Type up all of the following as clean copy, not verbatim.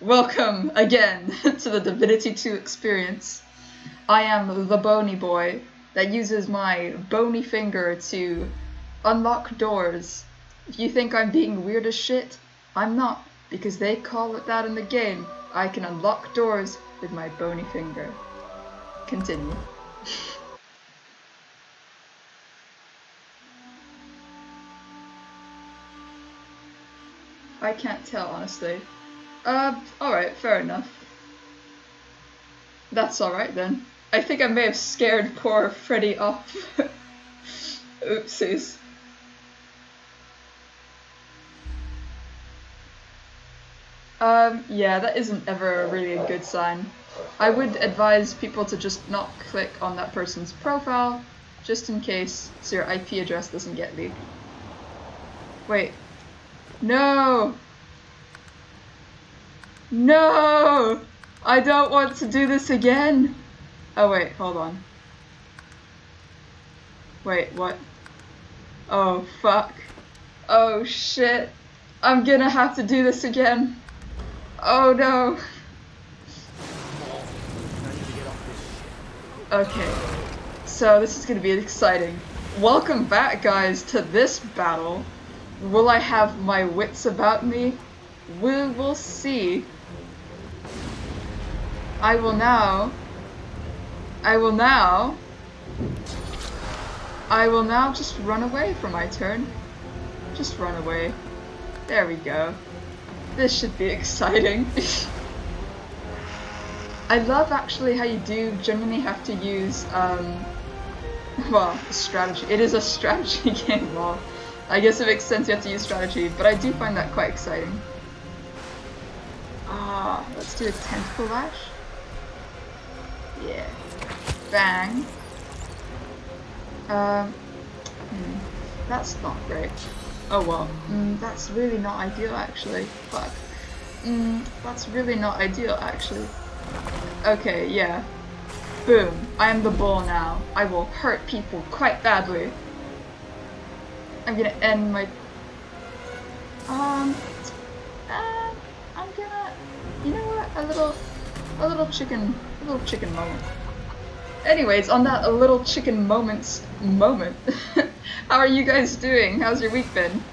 Welcome again to the Divinity 2 experience. I am the bony boy that uses my bony finger to unlock doors. If you think I'm being weird as shit, I'm not, because they call it that in the game. I can unlock doors with my bony finger. Continue. I can't tell, honestly. Alright, fair enough. That's alright then. I think I may have scared poor Freddy off. Oopsies. Yeah, that isn't ever really a good sign. I would advise people to just not click on that person's profile, just in case, so your IP address doesn't get leaked. Wait. No! No! I don't want to do this again! Oh wait, hold on. Wait, what? Oh fuck. Oh shit. I'm gonna have to do this again. Oh no. Okay. So this is gonna be exciting. Welcome back, guys, to this battle. Will I have my wits about me? We will see. I will now just run away for my turn. Just run away. There we go. This should be exciting. I love actually how you do genuinely have to use, well, strategy. It is a strategy game, well. I guess it makes sense you have to use strategy, but I do find that quite exciting. Let's do a tentacle lash. Yeah. Bang. That's not great. Oh well. That's really not ideal actually. Fuck. That's really not ideal actually. Okay, yeah. Boom. I am the bull now. I will hurt people quite badly. I'm gonna end my... I'm gonna... You know what? A little chicken moment. Anyways, on that a little chicken moment, how are you guys doing? How's your week been?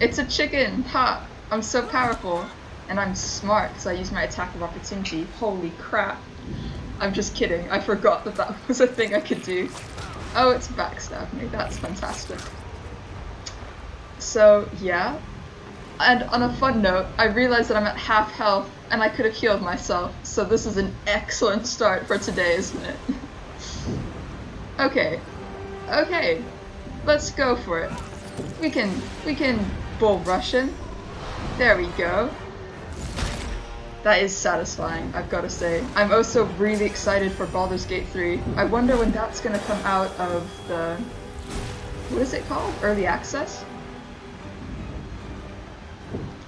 It's a chicken! Ha! I'm so powerful. And I'm smart because I use my attack of opportunity. Holy crap. I'm just kidding. I forgot that that was a thing I could do. Oh, it's backstabbed me. That's fantastic. So, yeah. And on a fun note, I realized that I'm at half health and I could have healed myself, so this is an excellent start for today, isn't it? Okay. Okay. Let's go for it. We can bull rush him. There we go. That is satisfying, I've got to say. I'm also really excited for Baldur's Gate 3. I wonder when that's gonna come out of the... What is it called? Early access?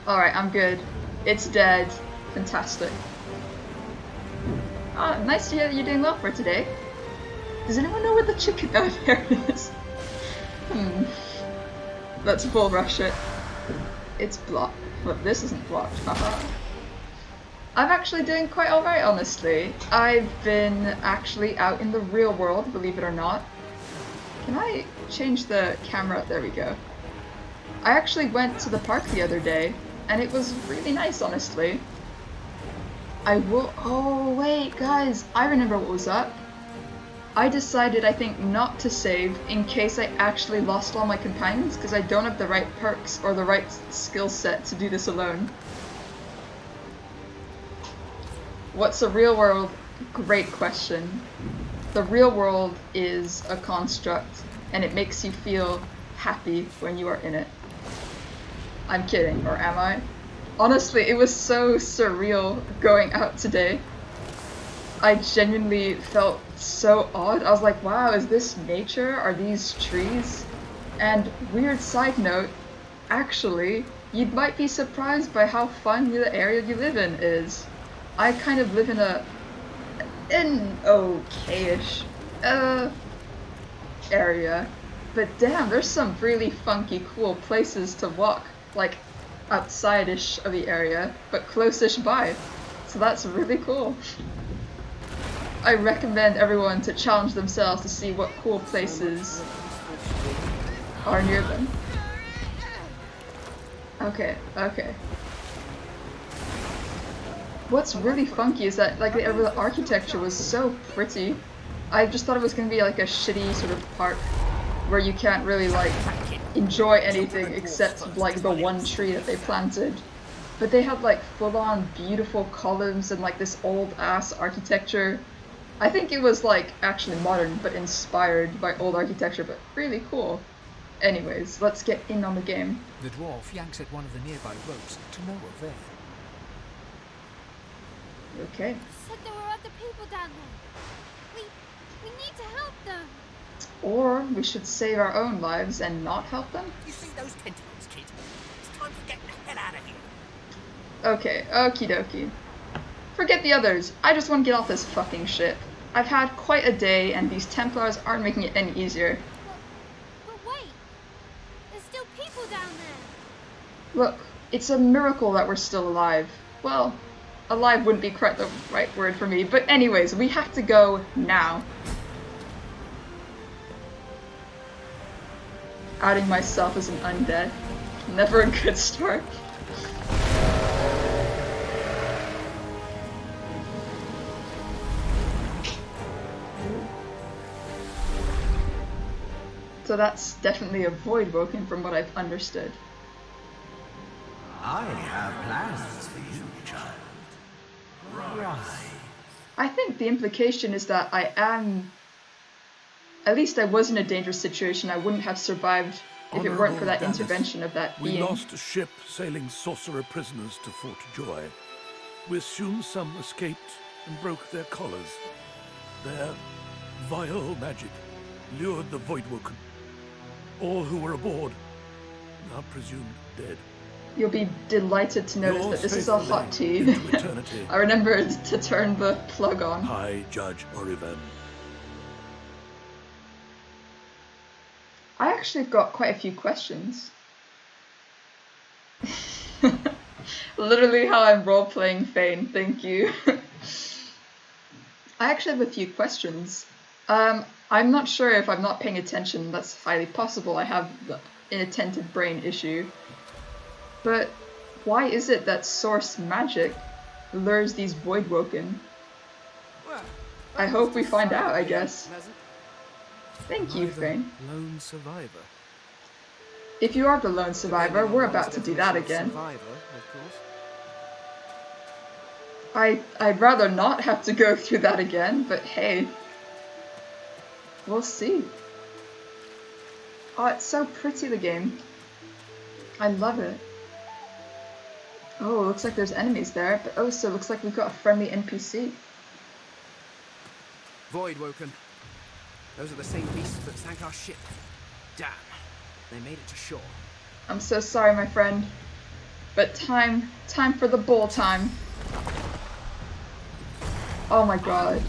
Alright, I'm good. It's dead. Fantastic. Nice to hear that you're doing well for today. Does anyone know where the chicken... Oh, there it is. Let's bull rush it. It's blocked. But this isn't blocked, haha. I'm actually doing quite alright, honestly. I've been actually out in the real world, believe it or not. Can I change the camera? There we go. I actually went to the park the other day, and it was really nice, honestly. Oh wait, guys, I remember what was up. I decided, I think, not to save in case I actually lost all my companions, because I don't have the right perks or the right skill set to do this alone. What's a real world? Great question. The real world is a construct, and it makes you feel happy when you are in it. I'm kidding, or am I? Honestly, it was so surreal going out today. I genuinely felt so odd. I was like, wow, is this nature? Are these trees? And weird side note, actually, you might be surprised by how fun the area you live in is. I kind of live in an okay-ish area, but damn, there's some really funky cool places to walk. Like, outside-ish of the area, but close-ish by. So that's really cool. I recommend everyone to challenge themselves to see what cool places are near them. Okay, okay. What's really funky is that like the architecture was so pretty. I just thought it was gonna be like a shitty sort of park where you can't really like enjoy anything except like the one tree that they planted. But they had like full-on beautiful columns and like this old-ass architecture. I think it was like actually modern but inspired by old architecture, but really cool. Anyways, let's get in on the game. The dwarf yanks at one of the nearby ropes to no avail. Okay. Said there were other people down there. We need to help them. Or we should save our own lives and not help them? You see those tentacles, kid? It's time for getting the hell out of here. Okay, okie dokie. Forget the others. I just want to get off this fucking ship. I've had quite a day and these Templars aren't making it any easier. But wait. There's still people down there. Look, it's a miracle that we're still alive. Well, alive wouldn't be quite the right word for me, but anyways, we have to go now. Outing myself as an undead. Never a good start. So that's definitely a void woken from what I've understood. I have plans for you, child. Rise. I think the implication is that I am... At least I was in a dangerous situation. I wouldn't have survived if it weren't for that intervention of that being. We lost a ship sailing sorcerer prisoners to Fort Joy. We assume some escaped and broke their collars. Their vile magic lured the Voidwoken. All who were aboard are presumed dead. You'll be delighted to notice that this is a hot tea. Into eternity. I remembered to turn the plug on. High Judge Oriven. I actually got quite a few questions. Literally how I'm role-playing Fane, thank you. I actually have a few questions. I'm not sure if I'm not paying attention, that's highly possible. I have the inattentive brain issue. But why is it that source magic lures these Voidwoken? I hope we find out, I guess. Thank you, Fane. Lone survivor. If you are the lone survivor, we're about to do that again. I'd rather not have to go through that again, but hey. We'll see. Oh, it's so pretty, the game. I love it. Oh, looks like there's enemies there, but also looks like we've got a friendly NPC. Voidwoken. Those are the same beasts that sank our ship. Damn. They made it to shore. I'm so sorry, my friend. But time for the bull time. Oh my god.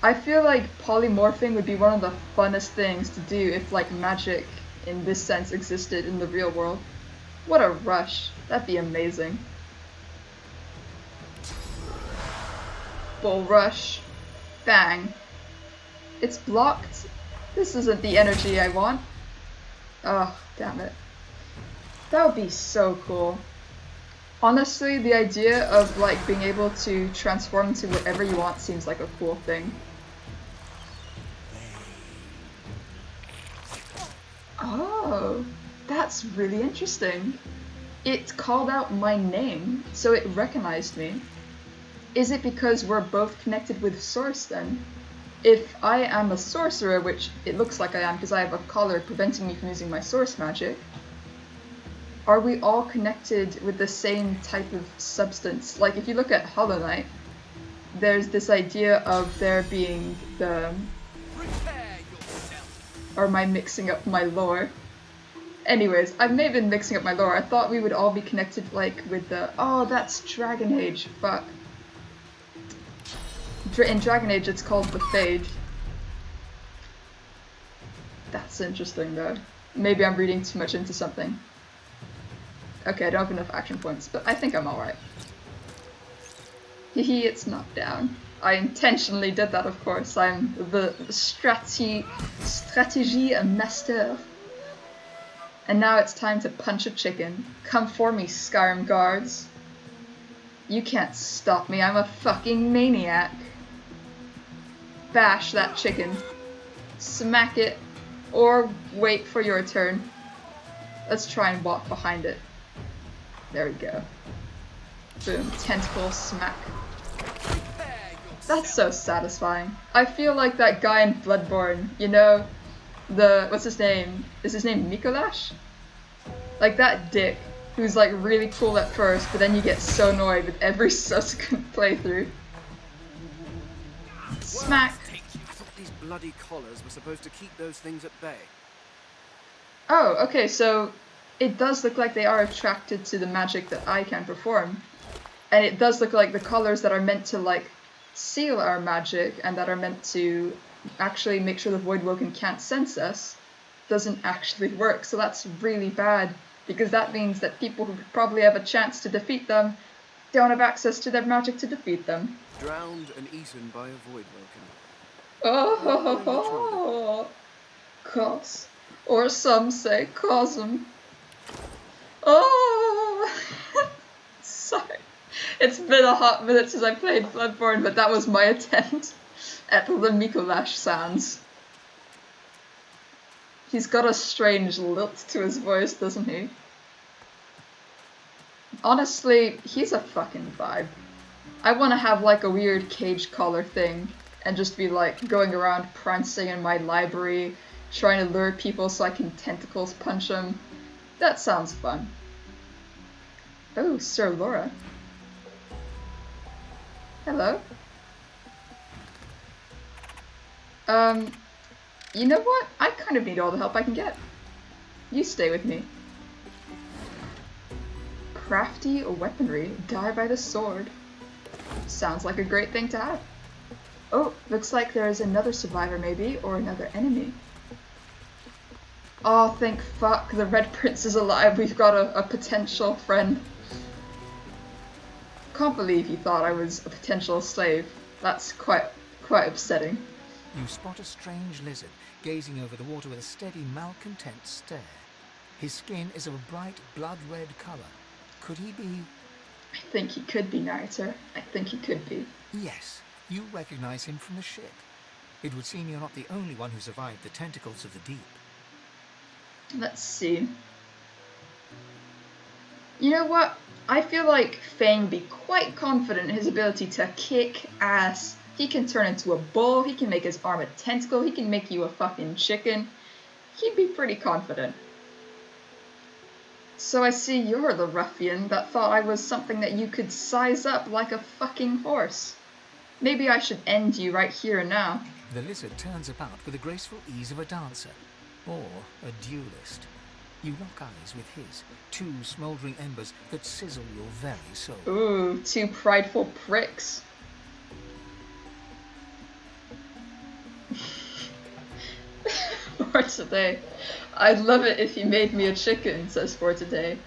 I feel like polymorphing would be one of the funnest things to do if like magic in this sense existed in the real world. What a rush. That'd be amazing. Bull rush. Bang. It's blocked. This isn't the energy I want. Oh, damn it. That would be so cool. Honestly, the idea of like being able to transform into whatever you want seems like a cool thing. Oh, that's really interesting. It called out my name, so it recognized me. Is it because we're both connected with Source then? If I am a sorcerer, which it looks like I am because I have a collar preventing me from using my source magic, are we all connected with the same type of substance? Like if you look at Hollow Knight, there's this idea of there being the... Or am I mixing up my lore? Anyways, I may have been mixing up my lore. I thought we would all be connected like with the... Oh, that's Dragon Age. Fuck. In Dragon Age it's called the Fade. That's interesting though. Maybe I'm reading too much into something. Okay, I don't have enough action points, but I think I'm alright. Hehe, it's knocked down. I intentionally did that, of course. I'm the strategy master. And now it's time to punch a chicken. Come for me, Skyrim guards. You can't stop me, I'm a fucking maniac. Bash that chicken. Smack it. Or wait for your turn. Let's try and walk behind it. There we go. Boom. Tentacle smack. That's so satisfying. I feel like that guy in Bloodborne, you know? What's his name? Is his name Mikolash? Like that dick, who's like really cool at first, but then you get so annoyed with every subsequent playthrough. Smack! I thought these bloody collars were supposed to keep those things at bay. Oh, okay, so it does look like they are attracted to the magic that I can perform. And it does look like the collars that are meant to like seal our magic and that are meant to actually make sure the Voidwoken can't sense us doesn't actually work. So that's really bad, because that means that people who could probably have a chance to defeat them don't have access to their magic to defeat them. Drowned and eaten by a Voidwoken. Oh, cos. Or some say cosm. Oh! Sorry. It's been a hot minute since I played Bloodborne, but that was my attempt at the Mikolash sounds. He's got a strange lilt to his voice, doesn't he? Honestly, he's a fucking vibe. I want to have like a weird cage collar thing and just be like going around prancing in my library, trying to lure people so I can tentacles punch them. That sounds fun. Oh, Sir Laura. Hello. You know what? I kind of need all the help I can get. You stay with me. Crafty weaponry. Die by the sword. Sounds like a great thing to have. Oh, looks like there's another survivor maybe, or another enemy. Oh, thank fuck, the Red Prince is alive. We've got a potential friend. Can't believe you thought I was a potential slave. That's quite upsetting. You spot a strange lizard gazing over the water with a steady, malcontent stare. His skin is of a bright, blood-red colour. Could he be... I think he could be, narrator. I think he could be. Yes, you recognize him from the ship. It would seem you're not the only one who survived the tentacles of the deep. Let's see. You know what? I feel like Fang would be quite confident in his ability to kick ass. He can turn into a bull, he can make his arm a tentacle, he can make you a fucking chicken. He'd be pretty confident. So I see you're the ruffian that thought I was something that you could size up like a fucking horse. Maybe I should end you right here and now. The lizard turns about with the graceful ease of a dancer, or a duelist. You lock eyes with his, two smouldering embers that sizzle your very soul. Ooh, two prideful pricks. For today. I'd love it if you made me a chicken, says For today.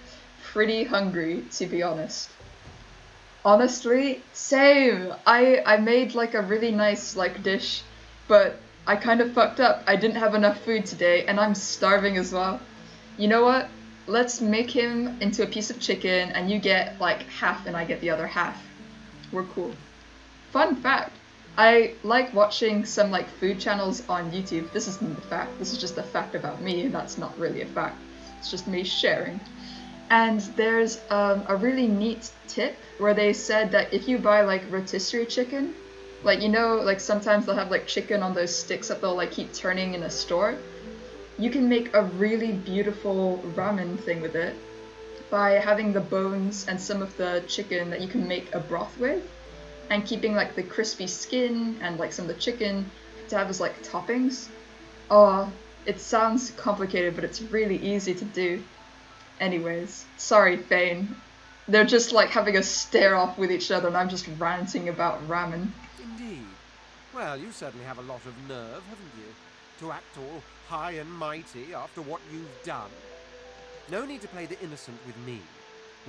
Pretty hungry, to be honest. Honestly, same. I made like a really nice like dish, but I kind of fucked up. I didn't have enough food today, and I'm starving as well. You know what? Let's make him into a piece of chicken, and you get like half and I get the other half. We're cool. Fun fact. I like watching some like food channels on YouTube. This isn't a fact, this is just a fact about me, and that's not really a fact. It's just me sharing. And there's a really neat tip where they said that if you buy like rotisserie chicken, like you know, like sometimes they'll have like chicken on those sticks that they'll like keep turning in a store, you can make a really beautiful ramen thing with it by having the bones and some of the chicken that you can make a broth with, and keeping like the crispy skin and like some of the chicken to have as like toppings. Oh, it sounds complicated, but it's really easy to do. Anyways, sorry Fane. They're just like having a stare off with each other and I'm just ranting about ramen. Indeed. Well, you certainly have a lot of nerve, haven't you? To act all high and mighty after what you've done. No need to play the innocent with me.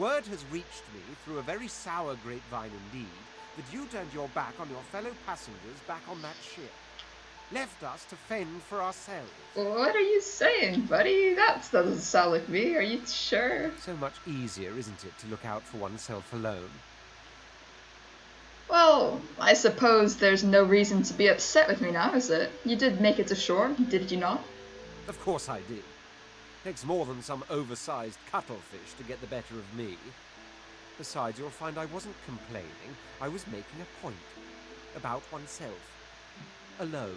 Word has reached me through a very sour grapevine indeed that you turned your back on your fellow passengers back on that ship. Left us to fend for ourselves. What are you saying, buddy? That doesn't sound like me. Are you sure? So much easier, isn't it, to look out for oneself alone? Well, I suppose there's no reason to be upset with me now, is it? You did make it to shore, did you not? Of course I did. Takes more than some oversized cuttlefish to get the better of me. Besides, you'll find I wasn't complaining. I was making a point. About oneself. Alone.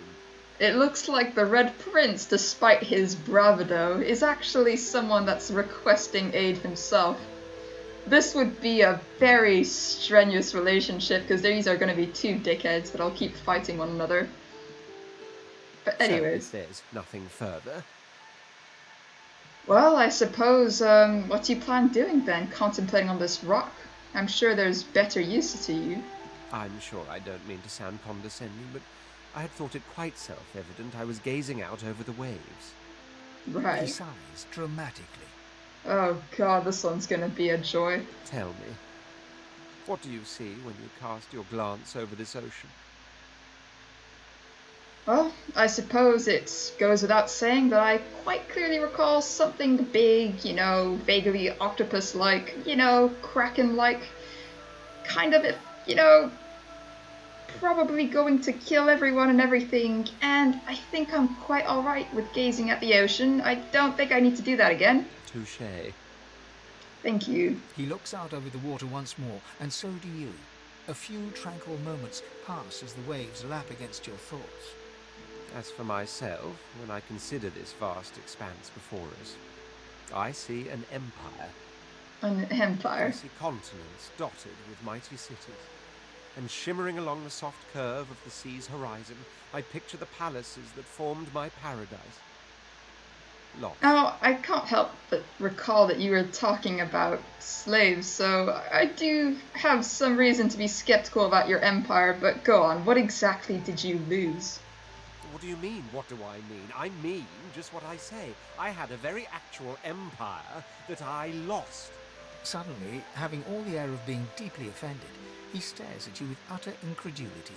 It looks like the Red Prince, despite his bravado, is actually someone that's requesting aid himself. This would be a very strenuous relationship because these are going to be two dickheads that'll keep fighting one another. But anyways. So if there's nothing further. Well, I suppose, what do you plan doing then, contemplating on this rock? I'm sure there's better use to you. I'm sure I don't mean to sound condescending, but I had thought it quite self-evident I was gazing out over the waves. He Right. sighs dramatically. Oh god, this one's gonna be a joy. Tell me, what do you see when you cast your glance over this ocean? Well, I suppose it goes without saying that I quite clearly recall something big, you know, vaguely octopus-like, you know, kraken-like, kind of, you know, probably going to kill everyone and everything, and I think I'm quite alright with gazing at the ocean. I don't think I need to do that again. Touché. Thank you. He looks out over the water once more, and so do you. A few tranquil moments pass as the waves lap against your thoughts. As for myself, when I consider this vast expanse before us, I see an empire. An I empire. see continents dotted with mighty cities. And shimmering along the soft curve of the sea's horizon, I picture the palaces that formed my paradise. Lost. Now, I can't help but recall that you were talking about slaves, so I do have some reason to be skeptical about your empire, but go on, what exactly did you lose? What do you mean, what do I mean? I mean just what I say. I had a very actual empire that I lost. Suddenly, having all the air of being deeply offended, he stares at you with utter incredulity.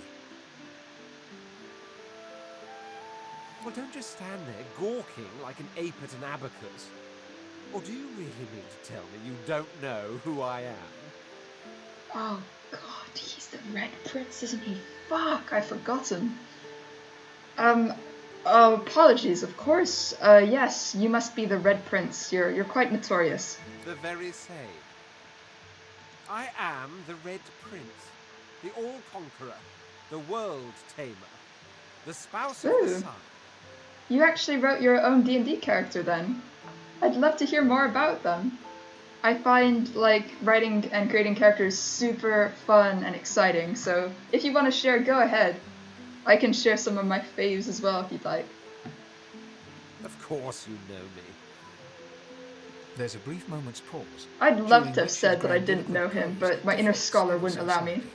Well, don't just stand there gawking like an ape at an abacus. Or do you really mean to tell me you don't know who I am? Oh god, he's the Red Prince, isn't he? Fuck, I've forgotten. Oh, apologies, of course. Yes, you must be the Red Prince. You're quite notorious. The very same. I am the Red Prince, the All-Conqueror, the World-Tamer, the spouse of the Ooh. sun. You actually wrote your own D&D character then. I'd love to hear more about them. I find, like, writing and creating characters super fun and exciting, so if you want to share, go ahead. I can share some of my faves as well if you'd like. Of course you know me. There's a brief moment's pause. I'd love during to have which said his that I didn't know grandiloquent him, praise but my inner deflects scholar ever wouldn't so allow me. slightly.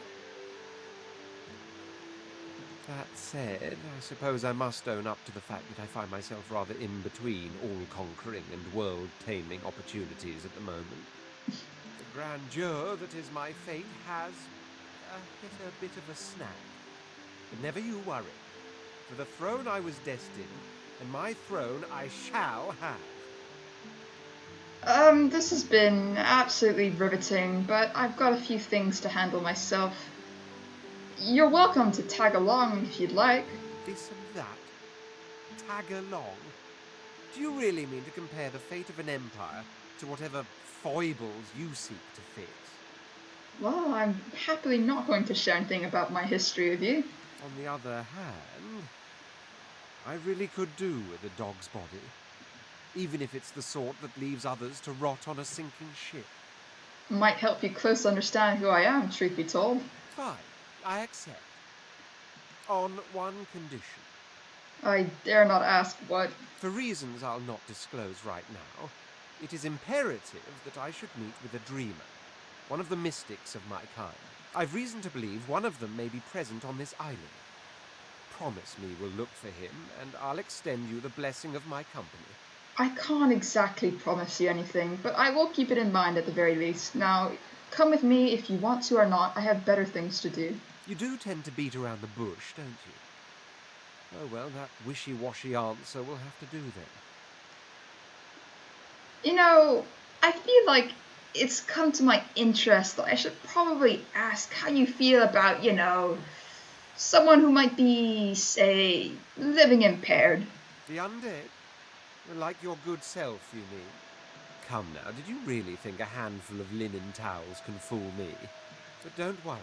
That said, I suppose I must own up to the fact that I find myself rather in between all-conquering and world-taming opportunities at the moment. The grandeur that is my fate has hit a bit of a snag. But never you worry. For the throne I was destined, and my throne I shall have. This has been absolutely riveting, but I've got a few things to handle myself. You're welcome to tag along if you'd like. This and that. Tag along. Do you really mean to compare the fate of an empire to whatever foibles you seek to fix? Well, I'm happily not going to share anything about my history with you. On the other hand, I really could do with a dog's body. Even if it's the sort that leaves others to rot on a sinking ship. Might help you close understand who I am, truth be told. Fine, I accept. On one condition. I dare not ask what. For reasons I'll not disclose right now, it is imperative that I should meet with a dreamer, one of the mystics of my kind. I've reason to believe one of them may be present on this island. Promise me we'll look for him, and I'll extend you the blessing of my company. I can't exactly promise you anything, but I will keep it in mind at the very least. Now, come with me if you want to or not. I have better things to do. You do tend to beat around the bush, don't you? Oh well, that wishy-washy answer will have to do then. You know, I feel like it's come to my interest that I should probably ask how you feel about, someone who might be, say, living impaired. The undead? Like your good self, you mean? Come now, did you really think a handful of linen towels can fool me? But don't worry.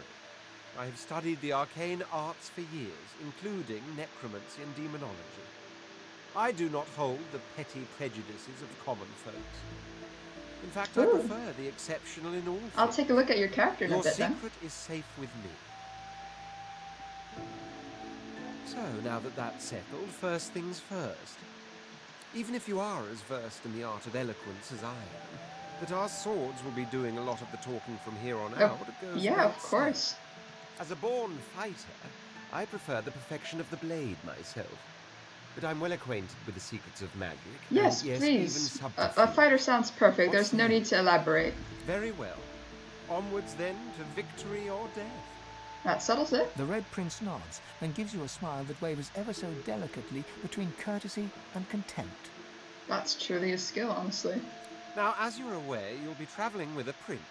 I have studied the arcane arts for years, including necromancy and demonology. I do not hold the petty prejudices of common folks. In fact, I Ooh. prefer the exceptional in all things. I'll take a look at your character in a Your bit then. secret is safe with me. So, now that that's settled, first things first. Even if you are as versed in the art of eloquence as I am, that our swords will be doing a lot of the talking from here on out, it goes Yeah, without of course. saying. As a born fighter, I prefer the perfection of the blade myself. But I'm well acquainted with the secrets of magic. Yes, and yes, please. Even A subterfuge. fighter sounds perfect. What There's no say need you? to elaborate. Very well. Onwards then to victory or death. That settles it. The Red Prince nods and gives you a smile that wavers ever so delicately between courtesy and contempt. That's truly a skill, honestly. Now, as you're aware, you'll be travelling with a prince.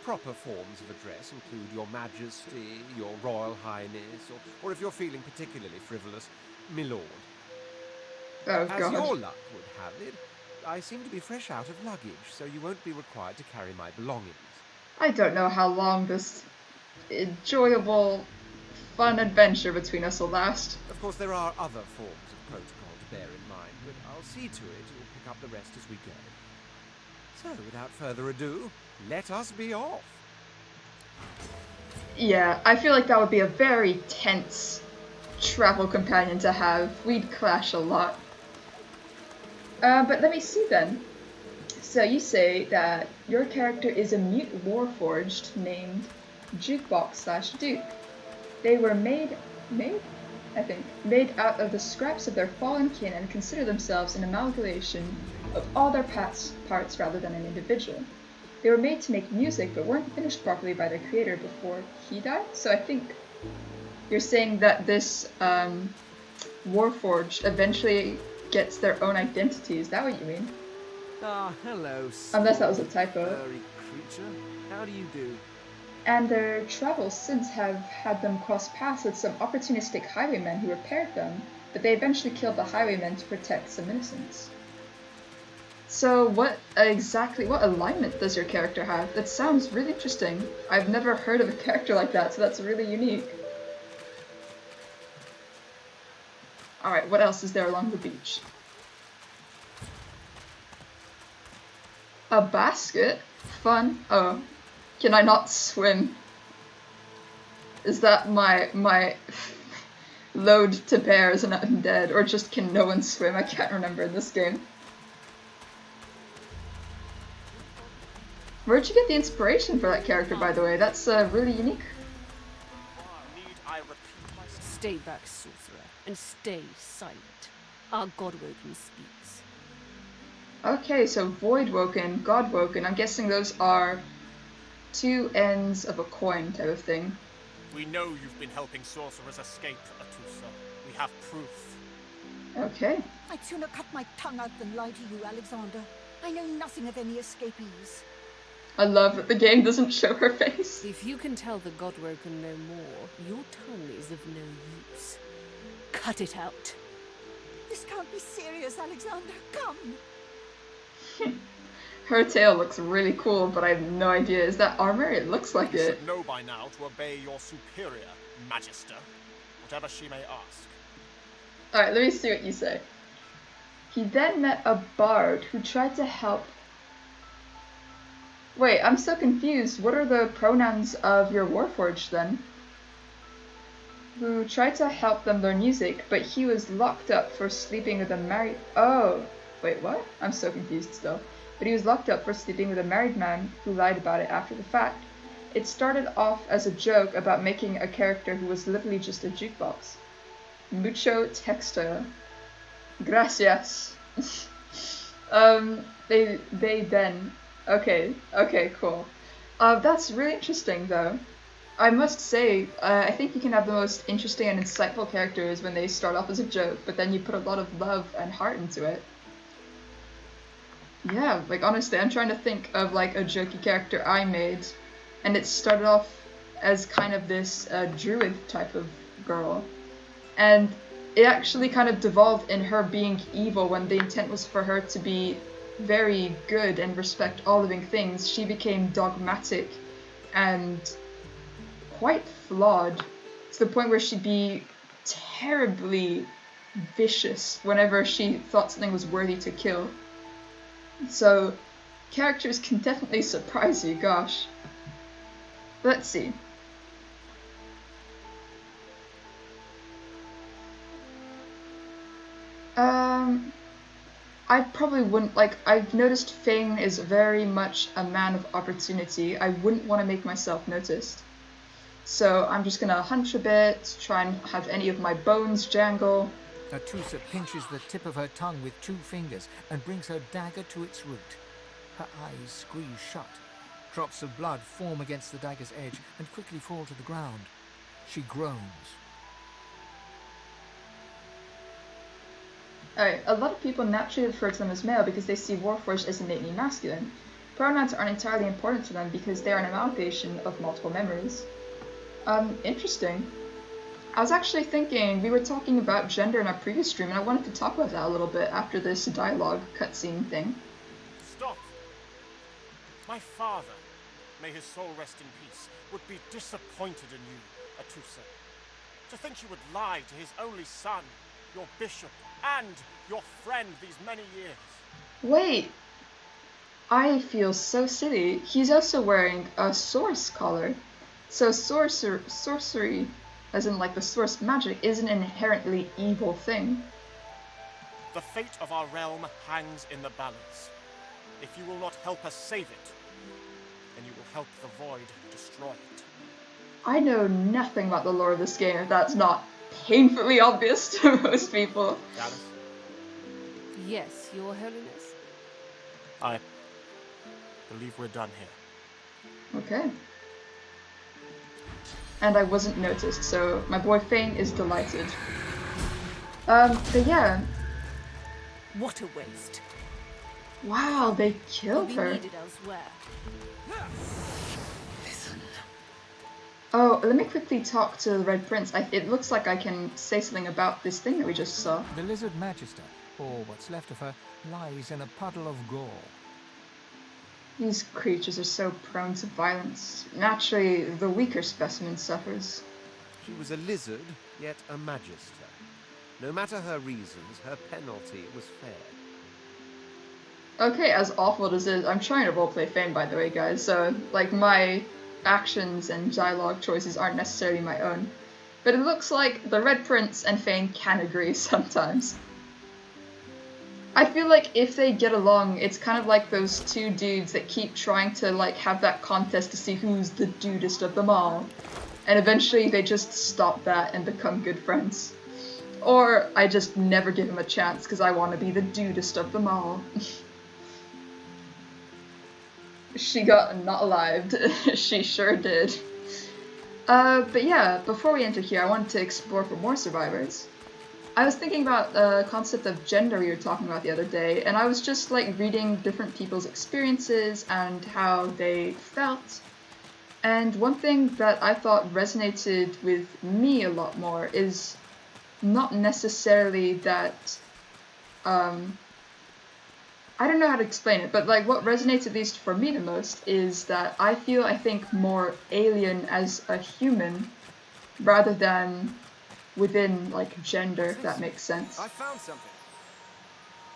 Proper forms of address include Your Majesty, Your Royal Highness, or if you're feeling particularly frivolous, Milord. Oh, As God. your luck would have it, I seem to be fresh out of luggage, so you won't be required to carry my belongings. I don't know how long this enjoyable, fun adventure between us will last. Of course, there are other forms of protocol to bear in mind, but I'll see to it you'll pick up the rest as we go. So, without further ado, let us be off. Yeah, I feel like that would be a very tense travel companion to have. We'd clash a lot. But let me see then. So you say that your character is a mute warforged named Jukebox/Duke. They were made out of the scraps of their fallen kin and consider themselves an amalgamation of all their parts rather than an individual. They were made to make music but weren't finished properly by their creator before he died. So I think you're saying that this warforged eventually gets their own identity. Is that what you mean? Ah, hello, Unless that was a typo. furry creature. How do you do? And their travels since have had them cross paths with some opportunistic highwaymen who repaired them, but they eventually killed the highwaymen to protect some innocents. So what alignment does your character have? That sounds really interesting. I've never heard of a character like that, so that's really unique. Alright, what else is there along the beach? A basket? Fun. Oh. Can I not swim? Is that my load to bear as an undead? Or just can no one swim? I can't remember in this game. Where'd you get the inspiration for that character, by the way? That's really unique. Need I repeat myself? Stay back, sorcerer, and stay silent. Our Godwoken speaks. Okay, so Voidwoken, Godwoken, I'm guessing those are two ends of a coin type of thing. We know you've been helping sorcerers escape, Atusa. We have proof. Okay. I'd sooner cut my tongue out than lie to you, Alexander. I know nothing of any escapees. I love that the game doesn't show her face. If you can tell the Godwoken no more, your tongue is of no use. Cut it out. This can't be serious, Alexander. Come. Her tail looks really cool, but I have no idea. Is that armor? It looks like You it. should know by now to obey your superior, Magister, whatever she may ask. Alright, let me see what you say. He then met a bard who tried to help. Wait, I'm so confused. What are the pronouns of your warforged then? Who tried to help them learn music, but he was locked up for sleeping with a married. Oh, wait, what? I'm so confused still. But he was locked up for sleeping with a married man who lied about it after the fact. It started off as a joke about making a character who was literally just a jukebox. Mucho texto. Gracias. Then. Okay, okay, cool. That's really interesting, though. I must say, I think you can have the most interesting and insightful characters when they start off as a joke, but then you put a lot of love and heart into it. Yeah, like honestly, I'm trying to think of like a jokey character I made, and it started off as kind of this druid type of girl, and it actually kind of devolved in her being evil when the intent was for her to be very good and respect all living things. She became dogmatic and quite flawed to the point where she'd be terribly vicious whenever she thought something was worthy to kill. So, characters can definitely surprise you, gosh. Let's see. I probably wouldn't, like, I've noticed Fane is very much a man of opportunity. I wouldn't want to make myself noticed. So I'm just gonna hunch a bit, try and have any of my bones jangle. Atusa pinches the tip of her tongue with 2 fingers and brings her dagger to its root. Her eyes squeeze shut. Drops of blood form against the dagger's edge and quickly fall to the ground. She groans. Alright, a lot of people naturally refer to them as male because they see Warforged as innately masculine. Pronouns aren't entirely important to them because they are an amalgamation of multiple memories. Interesting. I was actually thinking, we were talking about gender in our previous stream, and I wanted to talk about that a little bit after this dialogue cutscene thing. Stop! My father, may his soul rest in peace, would be disappointed in you, Atusa. To think you would lie to his only son, your bishop, and your friend these many years. Wait! I feel so silly. He's also wearing a source collar. So sorcery, as in like the source magic, is an inherently evil thing. The fate of our realm hangs in the balance. If you will not help us save it, then you will help the void destroy it. I know nothing about the lore of this game if that's not painfully obvious to most people. Dallas? Yes, Your Holiness? I believe we're done here. Okay. And I wasn't noticed, so my boy Fane is delighted. But yeah. What a waste. Wow, they We'll killed be her. needed elsewhere. Listen. Oh, let me quickly talk to the Red Prince. It looks like I can say something about this thing that we just saw. The Lizard Magister, or what's left of her, lies in a puddle of gore. These creatures are so prone to violence. Naturally, the weaker specimen suffers. She was a lizard, yet a magister. No matter her reasons, her penalty was fair. Okay, as awful as it is, I'm trying to roleplay Fane, by the way, guys, so, like, my actions and dialogue choices aren't necessarily my own. But it looks like the Red Prince and Fane can agree sometimes. I feel like if they get along, it's kind of like those 2 dudes that keep trying to, like, have that contest to see who's the dudest of them all. And eventually they just stop that and become good friends. Or I just never give them a chance because I want to be the dudest of them all. She got not alived. She sure did. But yeah, before we enter here, I wanted to explore for more survivors. I was thinking about the concept of gender we were talking about the other day, and I was just like reading different people's experiences and how they felt. And one thing that I thought resonated with me a lot more is not necessarily that, I don't know how to explain it, but like what resonates at least for me the most is that I think more alien as a human rather than within like gender, if that makes sense. I found something.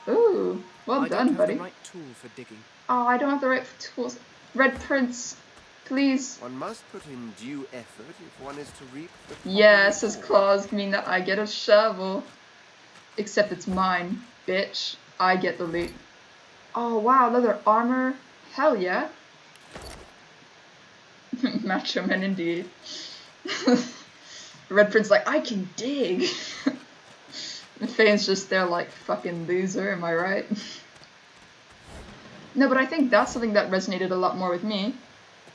Ooh, well done, buddy. I don't have the right tool for digging. Oh, I don't have the right tools. Red Prince, please. One must put in due effort if one is to reap the Yes, his claws mean that I get a shovel. Except it's mine, bitch. I get the loot. Oh wow, leather armor. Hell yeah. Macho man indeed. Red Prince like, I can dig. And Fane's just there like, fucking loser, am I right? No, but I think that's something that resonated a lot more with me.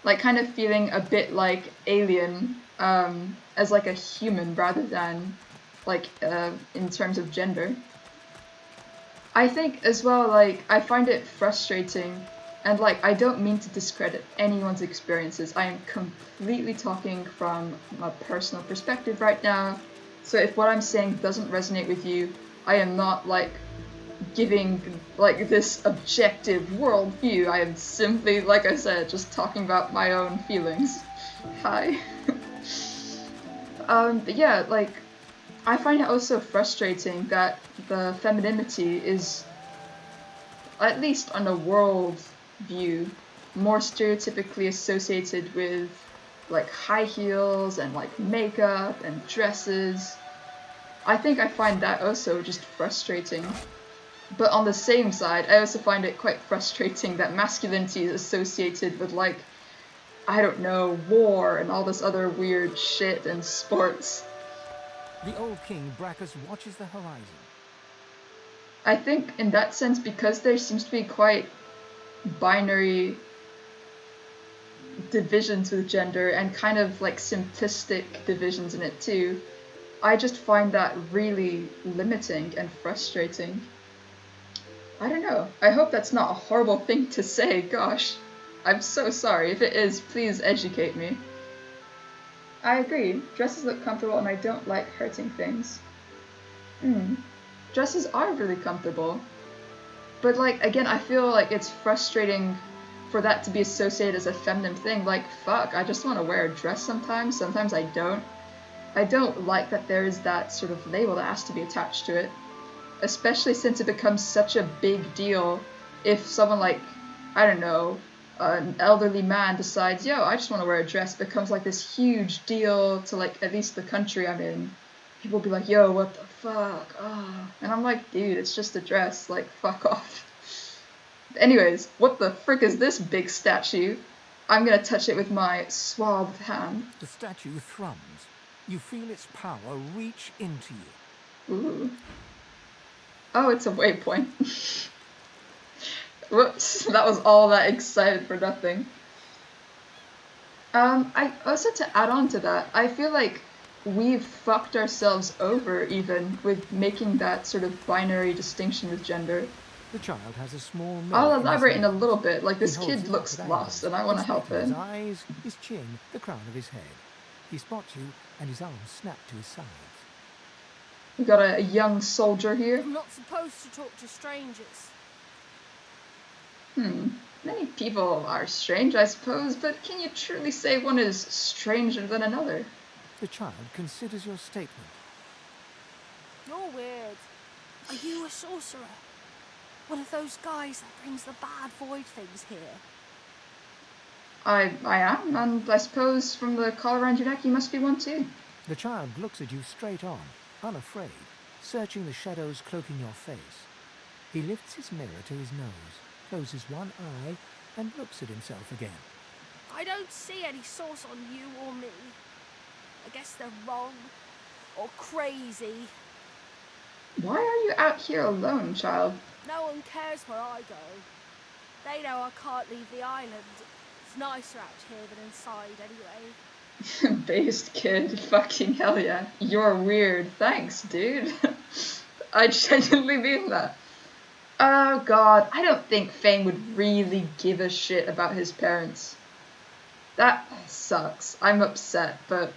Like, kind of feeling a bit like alien, as like a human rather than, like, in terms of gender. I think as well, like, I find it frustrating, and like, I don't mean to discredit anyone's experiences. I am completely talking from a personal perspective right now. So if what I'm saying doesn't resonate with you, I am not like giving like this objective worldview. I am simply, like I said, just talking about my own feelings. Hi. But yeah, like, I find it also frustrating that the femininity is, at least on a world view, more stereotypically associated with like high heels and like makeup and dresses. I think I find that also just frustrating. But on the same side, I also find it quite frustrating that masculinity is associated with like, I don't know, war and all this other weird shit and sports. The old king Brachus watches the horizon. I think in that sense, because there seems to be quite binary divisions with gender and kind of like simplistic divisions in it too, I just find that really limiting and frustrating. I don't know. I hope that's not a horrible thing to say, gosh. I'm so sorry. If it is, please educate me. I agree. Dresses look comfortable and I don't like hurting things. Dresses are really comfortable. But like, again, I feel like it's frustrating for that to be associated as a feminine thing. Like, fuck, I just want to wear a dress sometimes. Sometimes I don't. I don't like that there is that sort of label that has to be attached to it. Especially since it becomes such a big deal if someone like, I don't know, an elderly man decides, yo, I just want to wear a dress. It becomes like this huge deal to like at least the country I'm in. People be like, yo, what the fuck? Oh. And I'm like, dude, it's just a dress. Like, fuck off. Anyways, what the frick is this big statue? I'm gonna touch it with my suave hand. The statue thrums. You feel its power reach into you. Ooh. Oh, it's a waypoint. Whoops, that was all that excited for nothing. I also, to add on to that, I feel like we've fucked ourselves over even with making that sort of binary distinction with gender. The child has a small mirror. I'll in his elaborate in a hand. little bit. Like, this He holds kid it looks up at lost angles, and I want to help inspecting him. his eyes, his chin, the crown of his head. He spots you and his arms snap to his sides. We got a young soldier here. I'm not supposed to talk to strangers. Many people are strange, I suppose, but can you truly say one is stranger than another? The child considers your statement. You're weird. Are you a sorcerer? One of those guys that brings the bad void things here? I am, and I suppose from the collar around your neck you must be one too. The child looks at you straight on, unafraid, searching the shadows cloaking your face. He lifts his mirror to his nose, closes one eye, and looks at himself again. I don't see any source on you or me. I guess they're wrong. Or crazy. Why are you out here alone, child? No one cares where I go. They know I can't leave the island. It's nicer out here than inside anyway. Based kid, fucking hell yeah. You're weird. Thanks, dude. I genuinely mean that. Oh god, I don't think Fane would really give a shit about his parents. That sucks. I'm upset, but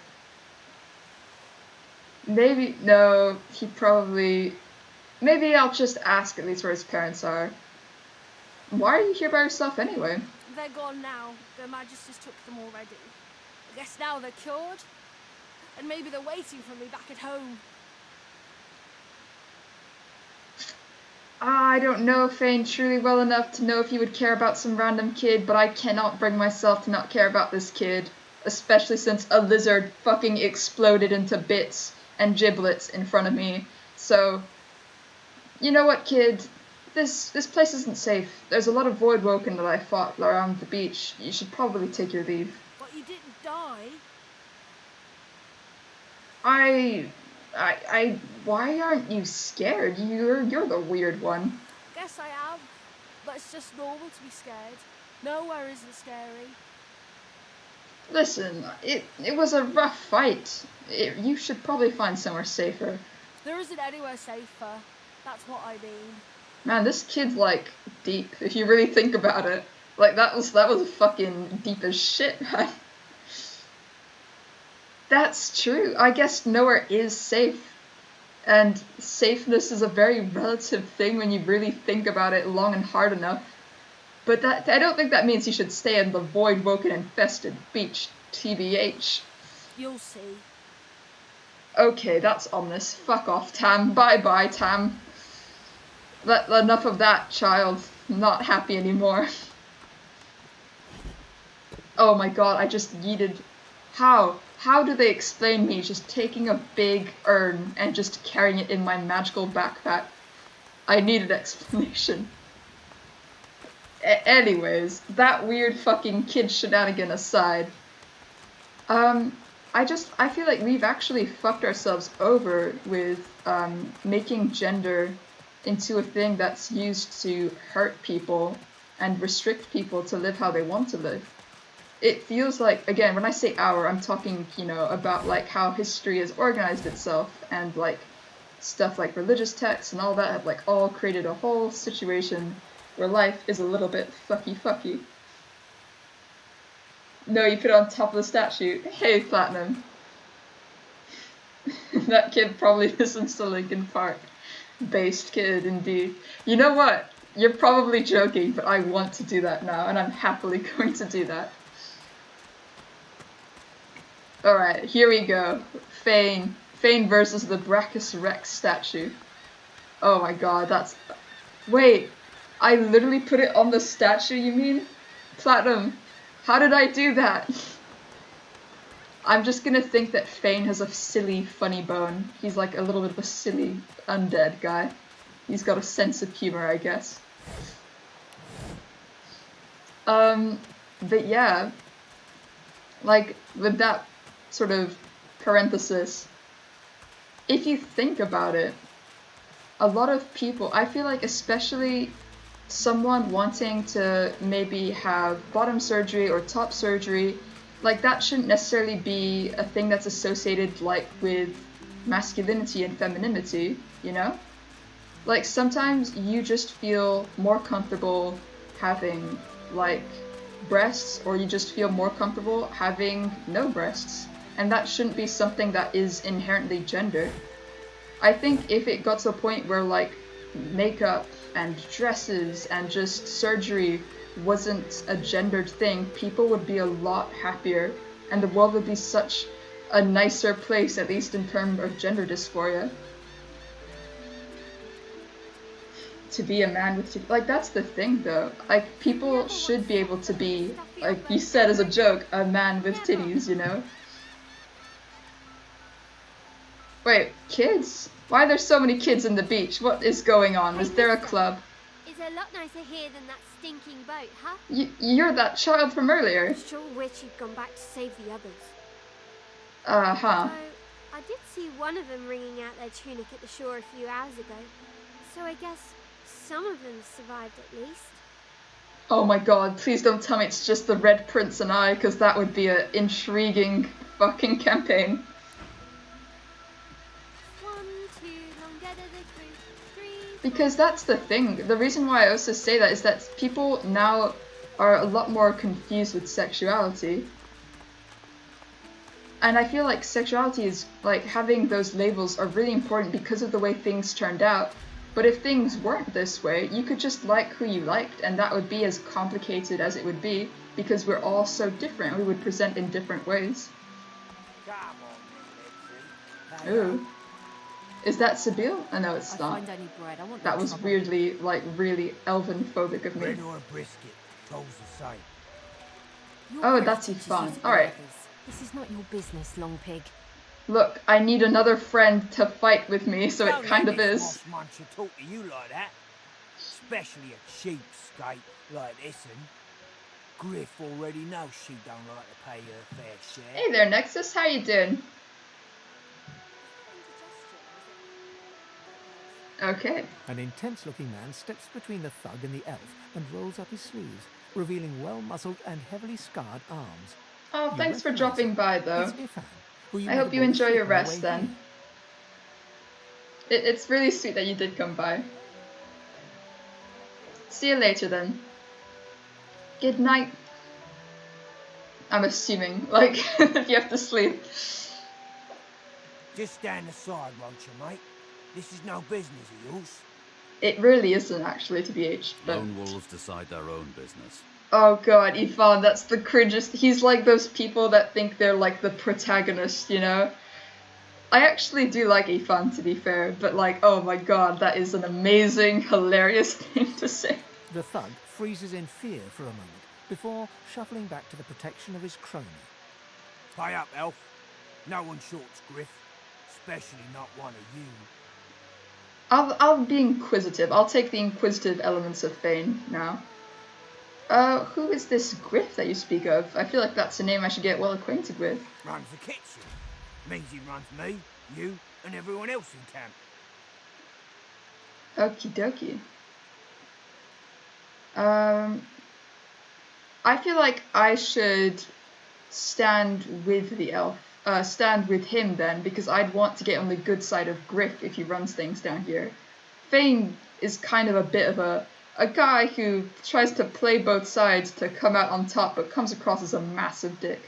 maybe, no, he probably, maybe I'll just ask at least where his parents are. Why are you here by yourself anyway? They're gone now. Their Majesties took them already. I guess now they're cured. And maybe they're waiting for me back at home. I don't know Fane truly well enough to know if he would care about some random kid, but I cannot bring myself to not care about this kid. Especially since a lizard fucking exploded into bits and giblets in front of me. So, you know what, kid? This place isn't safe. There's a lot of void woken that I fought around the beach. You should probably take your leave. But you didn't die. Why aren't you scared? You're the weird one. Guess I am. But it's just normal to be scared. Nowhere isn't scary. Listen, it was a rough fight. You should probably find somewhere safer. There isn't anywhere safer. That's what I mean. Man, this kid's like deep. If you really think about it, like that was fucking deep as shit, man. That's true. I guess nowhere is safe. And safeness is a very relative thing when you really think about it long and hard enough. But I don't think that means you should stay in the void-woken infested beach, TBH. You'll see. Okay, that's ominous. Fuck off, Tam. Bye-bye, Tam. Enough of that, child. Not happy anymore. Oh my god, I just yeeted. How? How do they explain me just taking a big urn and just carrying it in my magical backpack? I need an explanation. Anyways, that weird fucking kid shenanigan aside, I feel like we've actually fucked ourselves over with making gender into a thing that's used to hurt people and restrict people to live how they want to live. It feels like, again, when I say our, I'm talking, you know, about like how history has organized itself and like stuff like religious texts and all that have like all created a whole situation where life is a little bit fucky. No, you put it on top of the statue. Hey, Platinum. That kid probably listens to Linkin Park. Based kid, indeed. You know what? You're probably joking, but I want to do that now, and I'm happily going to do that. Alright, here we go. Fane. Fane versus the Brachus Rex statue. Oh my god, that's... Wait, I literally put it on the statue, you mean? Platinum, how did I do that? I'm just gonna think that Fane has a silly, funny bone. He's like a little bit of a silly, undead guy. He's got a sense of humor, I guess. But yeah, like, with that sort of parenthesis, if you think about it, a lot of people, I feel like especially someone wanting to maybe have bottom surgery or top surgery, like that shouldn't necessarily be a thing that's associated like with masculinity and femininity, you know? Like sometimes you just feel more comfortable having like breasts, or you just feel more comfortable having no breasts, and that shouldn't be something that is inherently gendered. I think if it got to a point where like makeup and dresses and just surgery wasn't a gendered thing, people would be a lot happier and the world would be such a nicer place, at least in terms of gender dysphoria. To be a man with like, that's the thing though. Like, people should be able to be, like you said as a joke, a man with titties, you know? Wait, kids? Why are there so many kids in the beach? What is going on? Is there a club? It's a lot nicer here than that stinking boat, huh? You're that child from earlier. Sure wish you'd gone back to save the others. Uh-huh. So, I did see one of them wringing out their tunic at the shore a few hours ago. So I guess some of them survived at least. Oh my god, please don't tell me it's just the Red Prince and I, because that would be an intriguing fucking campaign. Because that's the thing. The reason why I also say that is that people now are a lot more confused with sexuality. And I feel like sexuality is, like, having those labels are really important because of the way things turned out. But if things weren't this way, you could just like who you liked, and that would be as complicated as it would be, because we're all so different. We would present in different ways. Ooh. Is that Sibyl? Oh, no, it's not. That was weirdly, like, really elven-phobic of me. Bread or brisket, goes the same. Oh, that's fun. Alright. This is not your business, long pig. Look, I need another friend to fight with me, so it kind of is. Don't let this talk to you like that. Especially a cheapskate like this one. Griff already knows she don't like to pay her fair share. Hey there, Nexus. How you doing? Okay. An intense-looking man steps between the thug and the elf and rolls up his sleeves, revealing well-muscled and heavily scarred arms. Oh, You thanks for recognize dropping him. by, though. It's Ifan, who you I met hope you aboard the enjoy ship your on the way rest, then. here. It's really sweet that you did come by. See you later, then. Good night. I'm assuming, like, if you have to sleep. Just stand aside, won't you, mate? This is no business of yours. It really isn't, actually, to be H. But... Lone wolves decide their own business. Oh god, Ifan, that's the cringest. He's like those people that think they're like the protagonist, you know? I actually do like Ifan, to be fair, but like, oh my god, that is an amazing, hilarious thing to say. The thug freezes in fear for a moment before shuffling back to the protection of his crony. Pay up, elf. No one shorts Griff, especially not one of you. I'll be inquisitive. I'll take the inquisitive elements of Thane now. Who is this Griff that you speak of? I feel like that's a name I should get well acquainted with. Runs the kitchen. Means he runs me, you, and everyone else in camp. Okie dokie. I feel like I should stand with the elf. Stand with him then, because I'd want to get on the good side of Griff if he runs things down here. Thane is kind of a bit of a guy who tries to play both sides to come out on top, but comes across as a massive dick.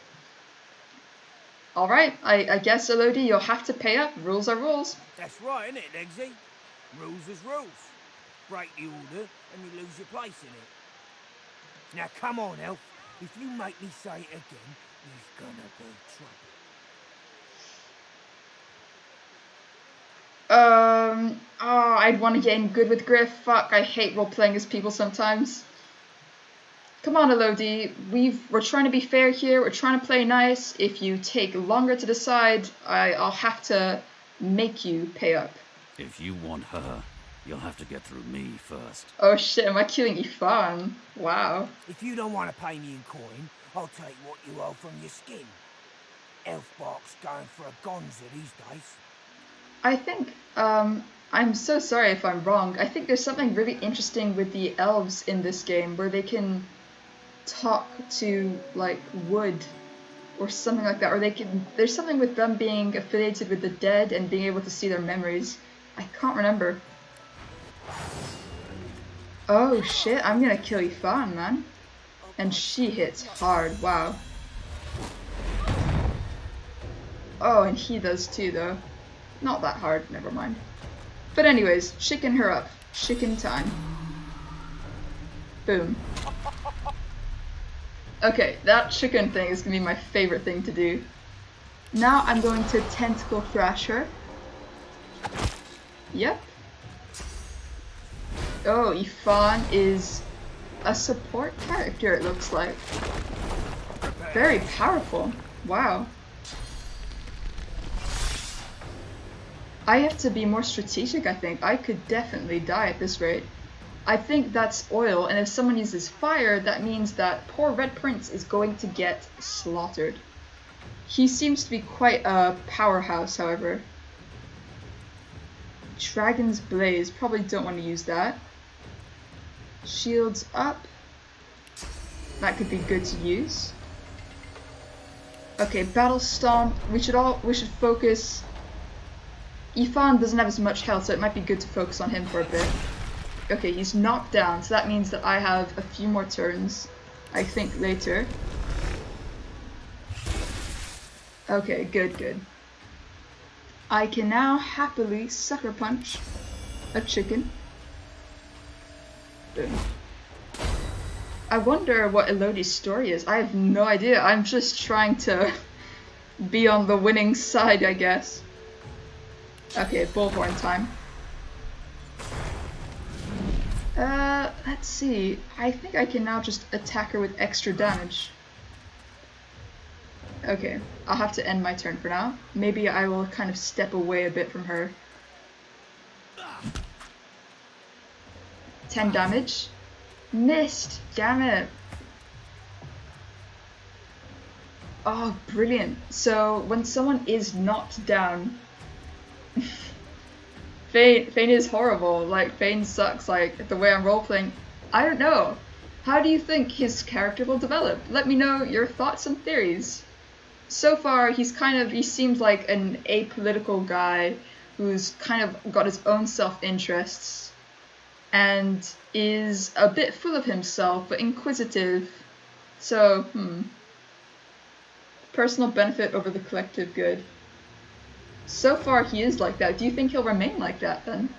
Alright, I guess, Elodie, you'll have to pay up. Rules are rules. That's right, isn't it, Legsy? Rules is rules. Break the order, and you lose your place in it. Now come on, elf. If you make me say it again, there's gonna be trouble. Oh, I'd want to get in good with Griff. Fuck, I hate role-playing as people sometimes. Come on, Elodie. We're trying to be fair here. We're trying to play nice. If you take longer to decide, I'll have to make you pay up. If you want her, you'll have to get through me first. Oh shit, am I killing Ifan? Wow. If you don't want to pay me in coin, I'll take what you owe from your skin. Elfbark's going for a gonza these days. I think, I'm so sorry if I'm wrong. I think there's something really interesting with the elves in this game where they can talk to, like, wood or something like that. Or there's something with them being affiliated with the dead and being able to see their memories. I can't remember. Oh shit, I'm gonna kill Ifan, man. And she hits hard, wow. Oh, and he does too, though. Not that hard, never mind. But anyways, chicken her up. Chicken time. Boom. Okay, that chicken thing is gonna be my favorite thing to do. Now I'm going to tentacle thrash her. Yep. Oh, Ifan is a support character, it looks like. Very powerful. Wow. I have to be more strategic, I think. I could definitely die at this rate. I think that's oil, and if someone uses fire, that means that poor Red Prince is going to get slaughtered. He seems to be quite a powerhouse, however. Dragon's Blaze. Probably don't want to use that. Shields up. That could be good to use. Okay, Battle Stomp. We should focus. Ifan doesn't have as much health, so it might be good to focus on him for a bit. Okay, he's knocked down, so that means that I have a few more turns, I think, later. Okay, good, good. I can now happily sucker punch a chicken. Boom. I wonder what Elodie's story is. I have no idea. I'm just trying to be on the winning side, I guess. Okay, bullhorn time. Let's see. I think I can now just attack her with extra damage. Okay, I'll have to end my turn for now. Maybe I will kind of step away a bit from her. 10 damage. Missed! Damn it! Oh, brilliant. So, when someone is knocked down, Fane is horrible. Like, Fane sucks. Like, the way I'm roleplaying. I don't know. How do you think his character will develop? Let me know your thoughts and theories. So far, he seems like an apolitical guy who's kind of got his own self-interests and is a bit full of himself, but inquisitive. So, personal benefit over the collective good. So far, he is like that. Do you think he'll remain like that, then?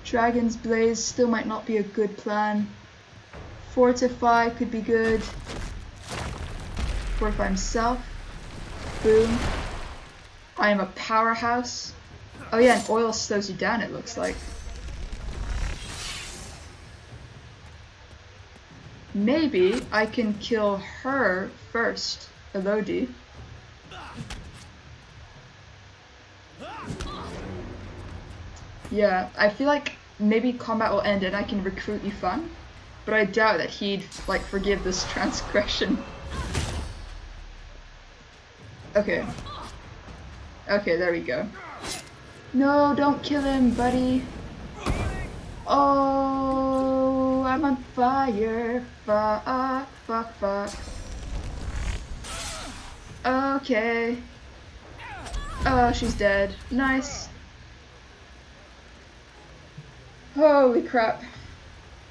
Dragon's Blaze still might not be a good plan. Fortify could be good. Fortify himself. Boom. I am a powerhouse. Oh yeah, and oil slows you down, it looks like. Maybe I can kill her first, Elodie. Yeah, I feel like maybe combat will end and I can recruit Yifan, but I doubt that he'd, like, forgive this transgression. Okay. Okay, there we go. No, don't kill him, buddy. Oh, I'm on fire. Fuck, fuck, fuck. Okay. Oh, she's dead. Nice. Holy crap.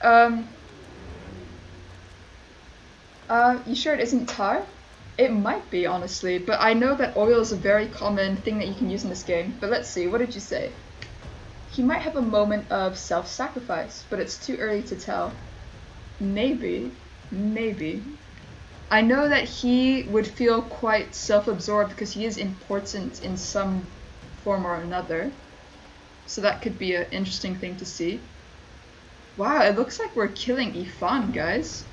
You sure it isn't tar? It might be, honestly, but I know that oil is a very common thing that you can use in this game. But let's see, what did you say? He might have a moment of self-sacrifice, but it's too early to tell. Maybe. Maybe. I know that he would feel quite self-absorbed because he is important in some form or another. So that could be an interesting thing to see. Wow, it looks like we're killing Yifan, guys.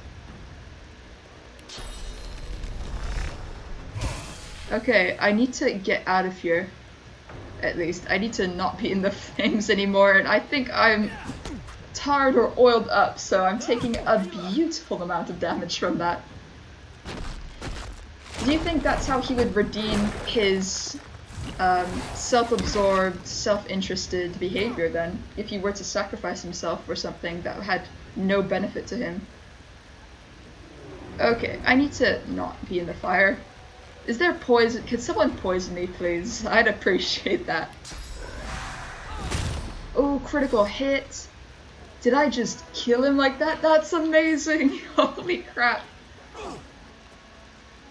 Okay, I need to get out of here. At least. I need to not be in the flames anymore, and I think I'm tarred or oiled up, so I'm taking a beautiful amount of damage from that. Do you think that's how he would redeem his self-absorbed, self-interested behavior then, if he were to sacrifice himself for something that had no benefit to him? Okay, I need to not be in the fire. Is there poison? Could someone poison me, please? I'd appreciate that. Oh, critical hit. Did I just kill him like that? That's amazing! Holy crap.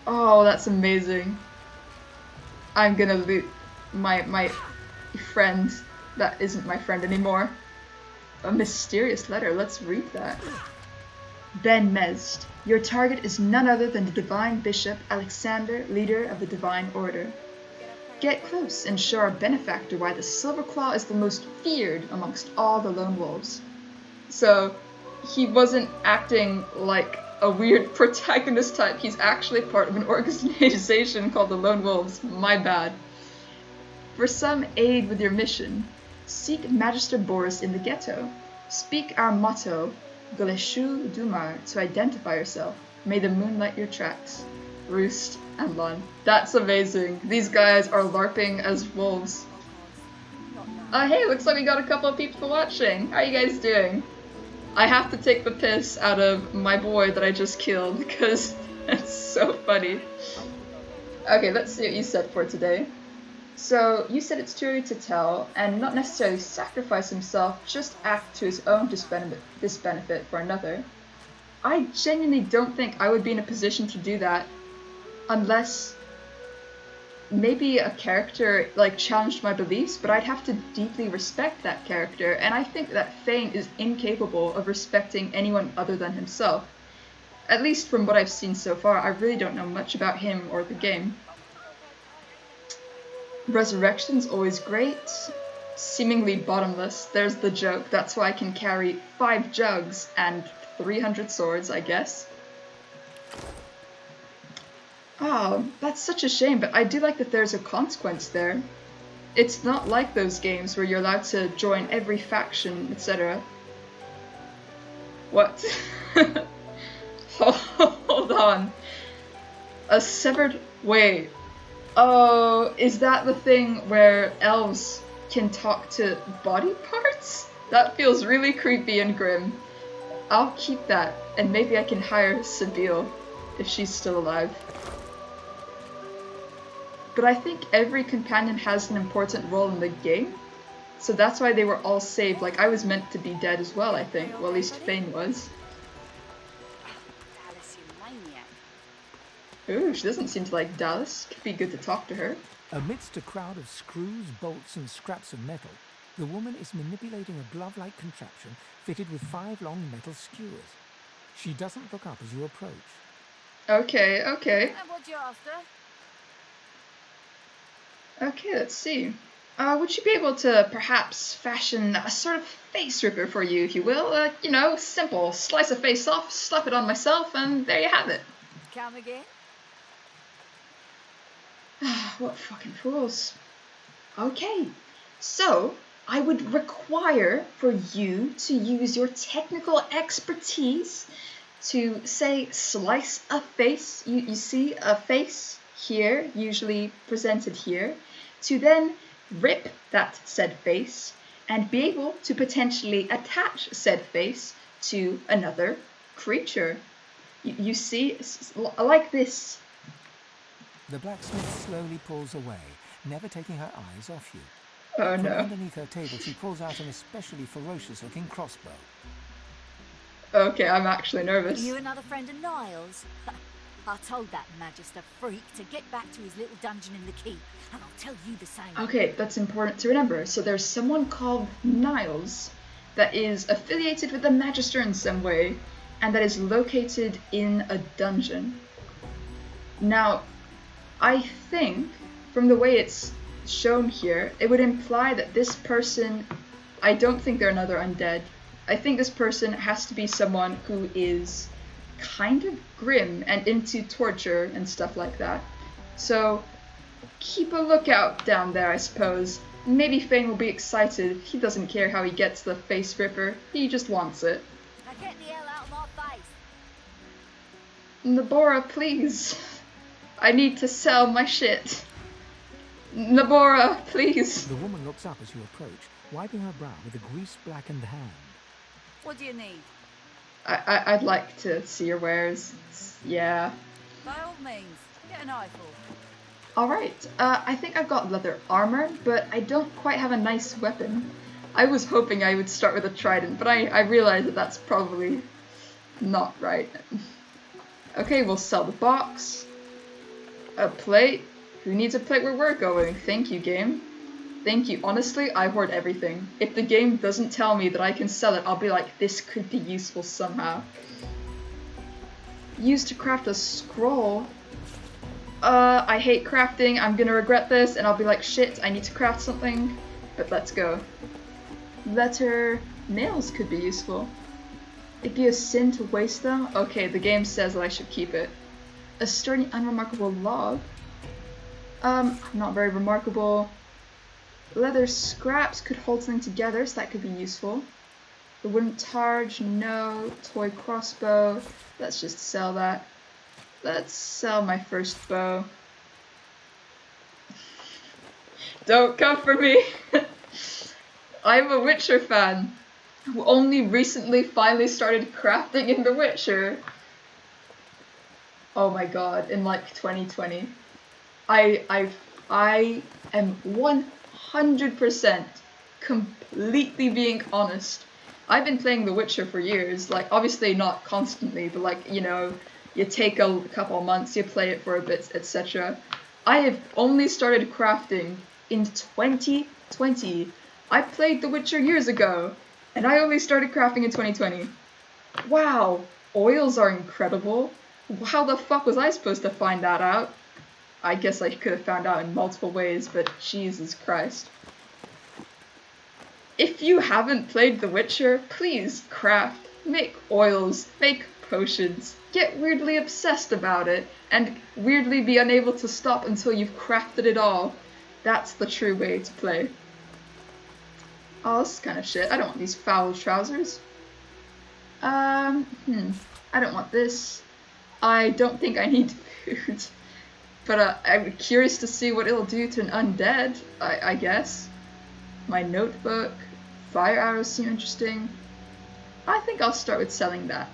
Oh, that's amazing. I'm gonna loot my friend that isn't my friend anymore. A mysterious letter, let's read that. Ben Mezd, your target is none other than the Divine Bishop Alexander, leader of the Divine Order. Get close and show our benefactor why the Silverclaw is the most feared amongst all the Lone Wolves. So, he wasn't acting like a weird protagonist type, he's actually part of an organization called the Lone Wolves. My bad. For some aid with your mission, seek Magister Boris in the ghetto. Speak our motto, Goleshu Dumar, to identify yourself. May the moon light your tracks. Roost and Lon. That's amazing. These guys are LARPing as wolves. Hey, looks like we got a couple of people watching. How are you guys doing? I have to take the piss out of my boy that I just killed because that's so funny. Okay, let's see what you said for today. So, you said it's too early to tell, and not necessarily sacrifice himself, just act to his own disbenefit for another. I genuinely don't think I would be in a position to do that unless maybe a character like challenged my beliefs, but I'd have to deeply respect that character, and I think that Fane is incapable of respecting anyone other than himself. At least from what I've seen so far, I really don't know much about him or the game. Resurrection's always great. Seemingly bottomless, there's the joke. That's why I can carry 5 jugs and 300 swords, I guess. Oh, that's such a shame, but I do like that there's a consequence there. It's not like those games where you're allowed to join every faction, etc. What? Hold on. A severed... Wait. Oh, is that the thing where elves can talk to body parts? That feels really creepy and grim. I'll keep that, and maybe I can hire Sabine if she's still alive. But I think every companion has an important role in the game, so that's why they were all saved. Like, I was meant to be dead as well, I think. Well, at least Fane was. Ooh, she doesn't seem to like Dallas. Could be good to talk to her. Amidst a crowd of screws, bolts, and scraps of metal, the woman is manipulating a glove-like contraption fitted with 5 long metal skewers. She doesn't look up as you approach. Okay, okay. And what you after? Okay, let's see. Would you be able to perhaps fashion a sort of face ripper for you, if you will? You know, simple. Slice a face off, slap it on myself, and there you have it. Come again? What fucking fools. Okay, so I would require for you to use your technical expertise to, say, slice a face. You see a face here, usually presented here, to then rip that said face and be able to potentially attach said face to another creature. You see, like this. The blacksmith slowly pulls away, never taking her eyes off you. Oh From no. underneath her table, she pulls out an especially ferocious-looking crossbow. Okay, I'm actually nervous. You another friend of Niles? I told that Magister freak to get back to his little dungeon in the keep, and I'll tell you the same. Okay, that's important to remember. So there's someone called Niles that is affiliated with the Magister in some way, and that is located in a dungeon. Now, I think, from the way it's shown here, it would imply that this person, I don't think they're another undead. I think this person has to be someone who is kind of grim and into torture and stuff like that. So, keep a lookout down there, I suppose. Maybe Fane will be excited. He doesn't care how he gets the face ripper, he just wants it. Now get the hell out of my face! Nabora, please. I need to sell my shit. Nabora, please. The woman looks up as you approach, wiping her brow with a grease-blackened hand. What do you need? I'd like to see your wares. Yeah. By all means, get an eyeful. Alright, I think I've got leather armor, but I don't quite have a nice weapon. I was hoping I would start with a trident, but I realize that that's probably not right. Okay, we'll sell the box. A plate? Who needs a plate where we're going? Thank you, game. Thank you. Honestly, I hoard everything. If the game doesn't tell me that I can sell it, I'll be like, this could be useful somehow. Used to craft a scroll. I hate crafting. I'm gonna regret this, and I'll be like, shit, I need to craft something. But let's go. Letter nails could be useful. It'd be a sin to waste them. Okay, the game says that I should keep it. A sturdy, unremarkable log. Not very remarkable. Leather scraps could hold something together, so that could be useful. The wooden targe, no. Toy crossbow. Let's just sell that. Let's sell my first bow. Don't come for me! I'm a Witcher fan who only recently finally started crafting in The Witcher. Oh my god, in like 2020. I am 100% completely being honest. I've been playing The Witcher for years, like obviously not constantly, but like, you know, you take a couple months, you play it for a bit, etc. I have only started crafting in 2020. I played The Witcher years ago, and I only started crafting in 2020. Wow, oils are incredible. How the fuck was I supposed to find that out? I guess I could have found out in multiple ways, but Jesus Christ. If you haven't played The Witcher, please craft, make oils, make potions, get weirdly obsessed about it, and weirdly be unable to stop until you've crafted it all. That's the true way to play. Oh, this is kind of shit. I don't want these foul trousers. I don't want this. I don't think I need food. But I'm curious to see what it'll do to an undead, I guess. my notebook. Fire arrows seem interesting. I think I'll start with selling that.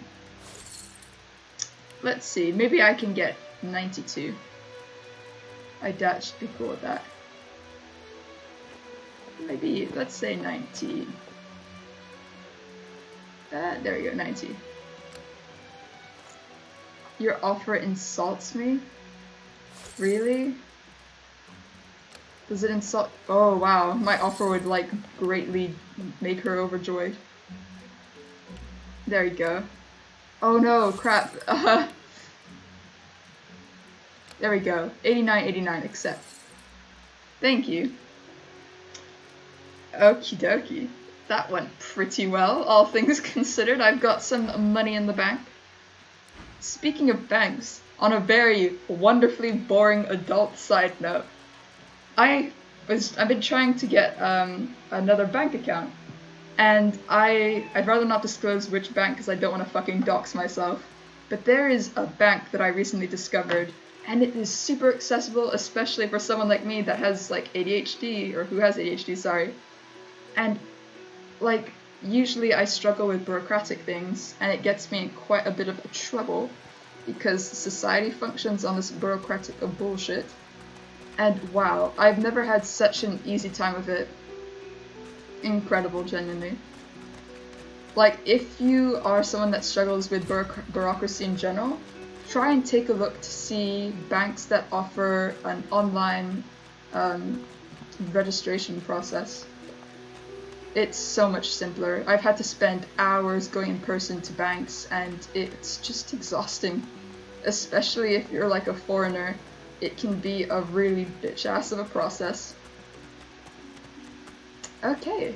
Let's see, maybe I can get 92. I doubt she'd be cool with that. Maybe, let's say 90. There we go, 90. Your offer insults me? Really? Does it insult? Oh wow, my offer would like greatly make her overjoyed. There you go. Oh no, crap. There we go. 89.89 accept. Thank you. Okie dokie. That went pretty well, all things considered. I've got some money in the bank. Speaking of banks, on a very wonderfully boring adult side note, I've been trying to get another bank account, and I'd rather not disclose which bank because I don't want to fucking dox myself. But there is a bank that I recently discovered, and it is super accessible, especially for someone like me that has like ADHD, or who has ADHD, sorry. And like usually I struggle with bureaucratic things, and it gets me in quite a bit of trouble because society functions on this bureaucratic bullshit. And wow, I've never had such an easy time with it. Incredible, genuinely. Like, if you are someone that struggles with bureaucracy in general, try and take a look to see banks that offer an online registration process. It's so much simpler. I've had to spend hours going in person to banks, and it's just exhausting. Especially if you're like a foreigner. It can be a really bitch-ass of a process. Okay.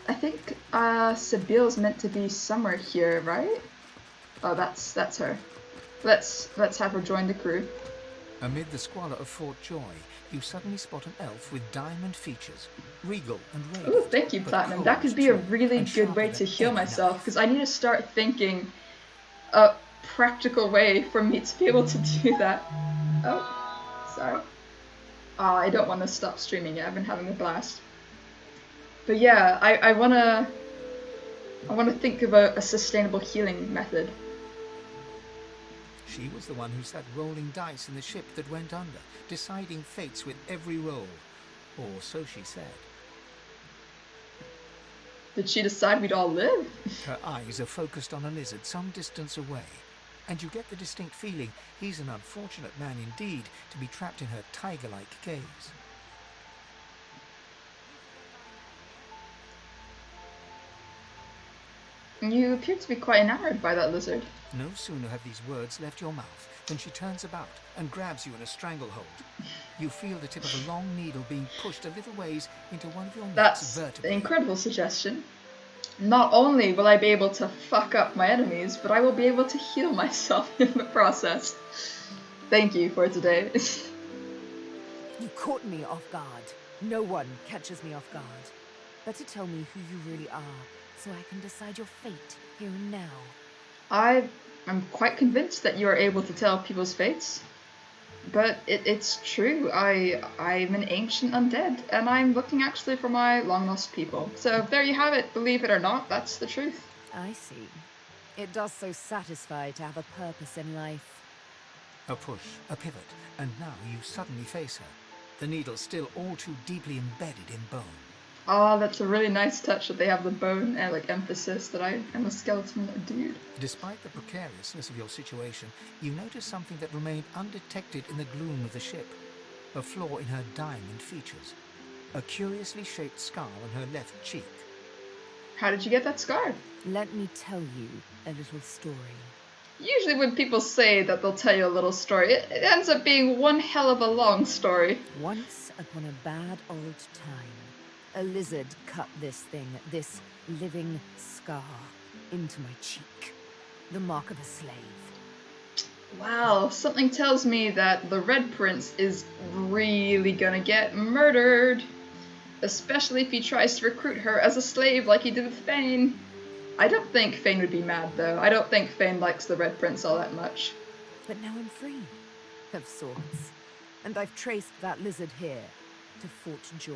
I think Sabile's meant to be somewhere here, right? Oh, that's her. Let's have her join the crew. Amid the squalor of Fort Joy, you suddenly spot an elf with diamond features, regal and radiant. Ooh, thank you, Platinum. That could be a really good way to heal myself, because I need to start thinking a practical way for me to be able to do that. Oh, sorry. I don't want to stop streaming yet. I've been having a blast. But yeah, I wanna think of a sustainable healing method. She was the one who sat rolling dice in the ship that went under, deciding fates with every roll. Or so she said. Did she decide we'd all live? Her eyes are focused on a lizard some distance away, and you get the distinct feeling he's an unfortunate man indeed to be trapped in her tiger-like gaze. You appear to be quite enamored by that lizard. No sooner have these words left your mouth than she turns about and grabs you in a stranglehold. You feel the tip of a long needle being pushed a little ways into one of your neck's vertebrae. That's an incredible suggestion. Not only will I be able to fuck up my enemies, but I will be able to heal myself in the process. Thank you for today. You caught me off guard. No one catches me off guard. Better tell me who you really are, so I can decide your fate here and now. I'm quite convinced that you are able to tell people's fates. But it's true, I'm an ancient undead, and I'm looking actually for my long-lost people. So there you have it, believe it or not, that's the truth. I see. It does so satisfy to have a purpose in life. A push, a pivot, and now you suddenly face her. The needle still all too deeply embedded in bone. Oh, that's a really nice touch that they have the bone and like emphasis that I am a skeleton dude. Despite the precariousness of your situation, you notice something that remained undetected in the gloom of the ship. A flaw in her diamond features. A curiously shaped scar on her left cheek. How did you get that scar? Let me tell you a little story. Usually when people say that they'll tell you a little story, it ends up being one hell of a long story. Once upon a bad old time, a lizard cut this thing, this living scar, into my cheek. The mark of a slave. Wow, something tells me that the Red Prince is really gonna get murdered. Especially if he tries to recruit her as a slave like he did with Fane. I don't think Fane would be mad though. I don't think Fane likes the Red Prince all that much. But now I'm free, of sorts. And I've traced that lizard here, to Fort Joy.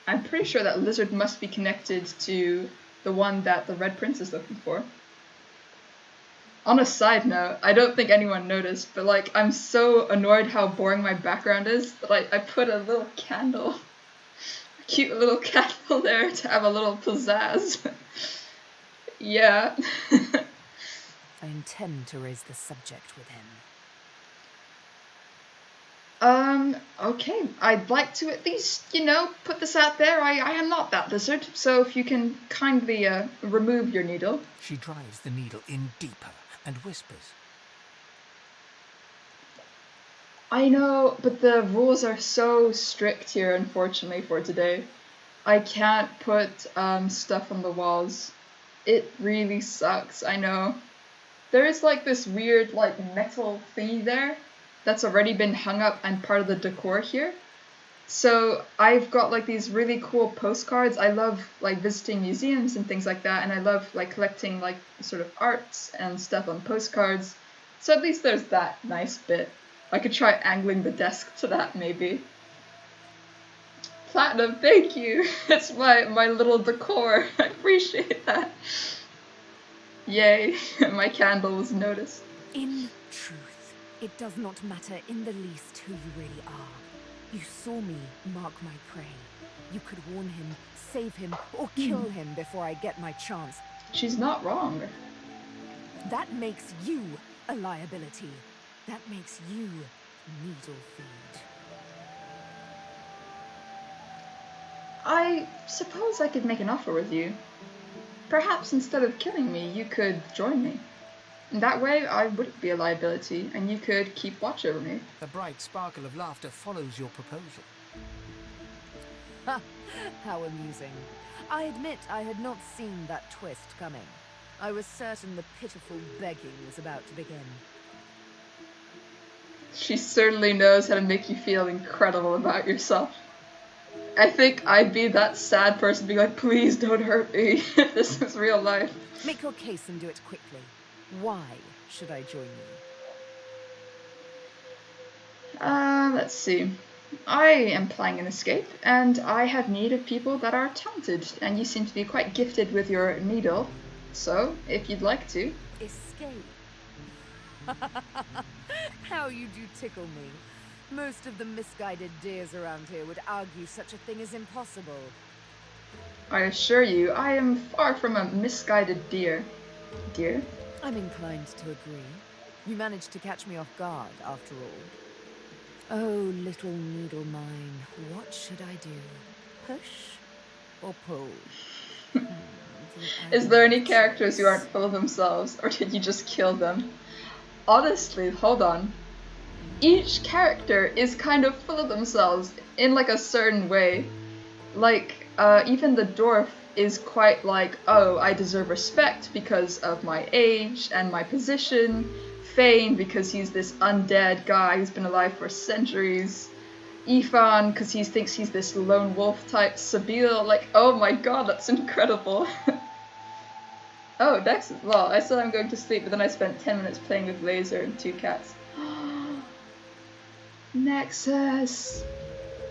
I'm pretty sure that lizard must be connected to the one that the Red Prince is looking for. On a side note, I don't think anyone noticed, but like I'm so annoyed how boring my background is that I put a little candle, a cute little candle there to have a little pizzazz. Yeah. I intend to raise the subject with him. Okay. I'd like to at least, put this out there. I am not that lizard, so if you can kindly, remove your needle. She drives the needle in deeper and whispers. I know, but the rules are so strict here, unfortunately, for today. I can't put, stuff on the walls. It really sucks, I know. There is, like, this weird, like, metal thingy there that's already been hung up and part of the decor here. So I've got like these really cool postcards. I love like visiting museums and things like that, and I love like collecting like sort of arts and stuff on postcards. So at least there's that nice bit. I could try angling the desk to that maybe. Platinum, thank you. It's my little decor. I appreciate that. Yay, my candle was noticed. In truth, it does not matter in the least who you really are. You saw me mark my prey. You could warn him, save him, or kill him before I get my chance. She's not wrong. That makes you a liability. That makes you needle feed. I suppose I could make an offer with you. Perhaps instead of killing me, you could join me. That way I wouldn't be a liability, and you could keep watch over me. The bright sparkle of laughter follows your proposal. Ha! How amusing. I admit I had not seen that twist coming. I was certain the pitiful begging was about to begin. She certainly knows how to make you feel incredible about yourself. I think I'd be that sad person being like, please don't hurt me if this is real life. Make your case and do it quickly. Why should I join you? Let's see. I am planning an escape, and I have need of people that are talented, and you seem to be quite gifted with your needle. So, if you'd like to. Escape? How you do tickle me. Most of the misguided deers around here would argue such a thing is impossible. I assure you, I am far from a misguided deer. Deer? I'm inclined to agree. You managed to catch me off guard, after all. Oh, little needle mine, what should I do? Push or pull? Is there any characters who aren't full of themselves, or did you just kill them? Honestly, hold on. Each character is kind of full of themselves in like a certain way. Like, even the dwarf is quite like, oh, I deserve respect because of my age and my position. Fane because he's this undead guy who's been alive for centuries. Ifan because he thinks he's this lone wolf type. Sabile, like, oh my god, that's incredible. Oh, Dex, well, I said I'm going to sleep, but then I spent 10 minutes playing with Laser and 2 cats. Nexus,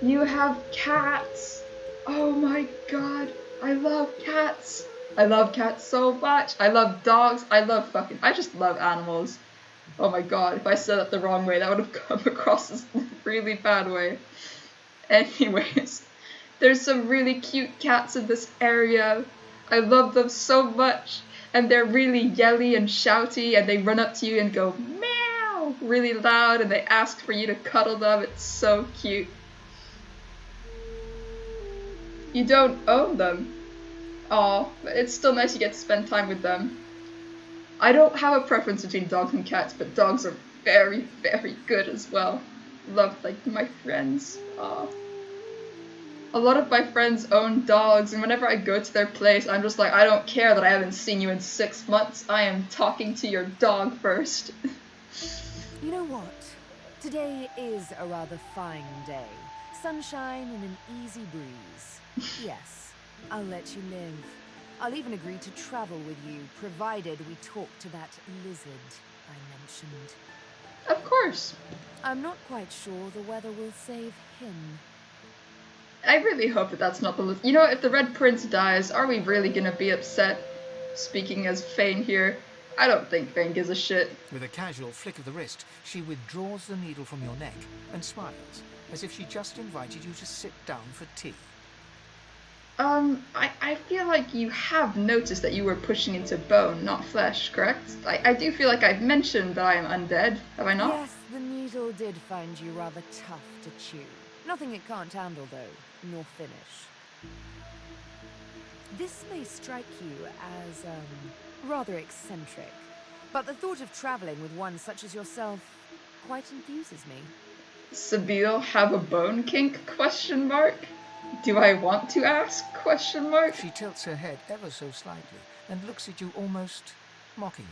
you have cats. Oh my god, I love cats. I love cats so much. I love dogs. I just love animals. Oh my god, if I said that the wrong way, that would have come across as a really bad way. Anyways, there's some really cute cats in this area. I love them so much. And they're really yelly and shouty, and they run up to you and go meow really loud, and they ask for you to cuddle them. It's so cute. You don't own them. Aw, but it's still nice you get to spend time with them. I don't have a preference between dogs and cats, but dogs are very, very good as well. Love, like, my friends. Aw. A lot of my friends own dogs, and whenever I go to their place, I'm just like, I don't care that I haven't seen you in 6 months. I am talking to your dog first. You know what? Today is a rather fine day. Sunshine and an easy breeze. Yes, I'll let you live. I'll even agree to travel with you, provided we talk to that lizard I mentioned. Of course. I'm not quite sure the weather will save him. I really hope that that's not the list. You know, if the Red Prince dies, are we really gonna be upset? Speaking as Fane here, I don't think Fane gives a shit. With a casual flick of the wrist, she withdraws the needle from your neck and smiles, as if she just invited you to sit down for tea. I feel like you have noticed that you were pushing into bone, not flesh, correct? I do feel like I've mentioned that I am undead, have I not? Yes, the needle did find you rather tough to chew. Nothing it can't handle, though, nor finish. This may strike you as, rather eccentric, but the thought of traveling with one such as yourself quite enthuses me. Sabine have a bone kink, question mark? Do I want to ask, question mark? She tilts her head ever so slightly and looks at you almost mockingly.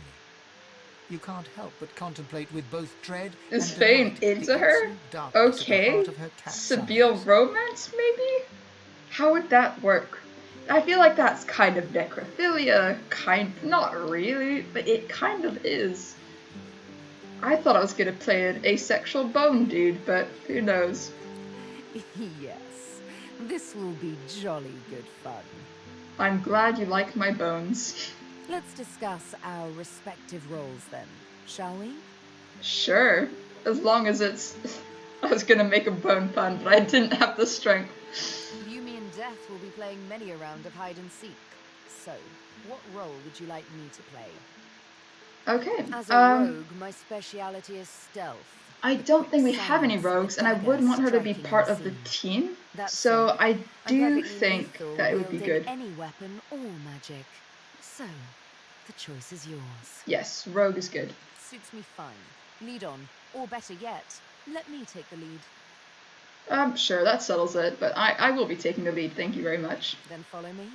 You can't help but contemplate with both dread Is and Fane delight into the her? absolute darkness at the Okay. heart of her cat's Sabine eyes. romance, maybe? How would that work? I feel like that's kind of necrophilia, not really, but it kind of is. I thought I was gonna play an asexual bone dude, but who knows. Yes, this will be jolly good fun. I'm glad you like my bones. Let's discuss our respective roles then, shall we? Sure, as long as it's... I was gonna make a bone pun, but I didn't have the strength. Yumi and Death will be playing many a round of hide and seek. So, what role would you like me to play? Okay, As a rogue, my speciality is stealth. I don't think we have any rogues, and I would want her to be part of the team, so I do think that it would be good. Any weapon or magic. So, the choice is yours. Yes, rogue is good. Suits me fine. Lead on, or better yet, let me take the lead. Sure, that settles it, but I will be taking the lead, thank you very much. Then follow me.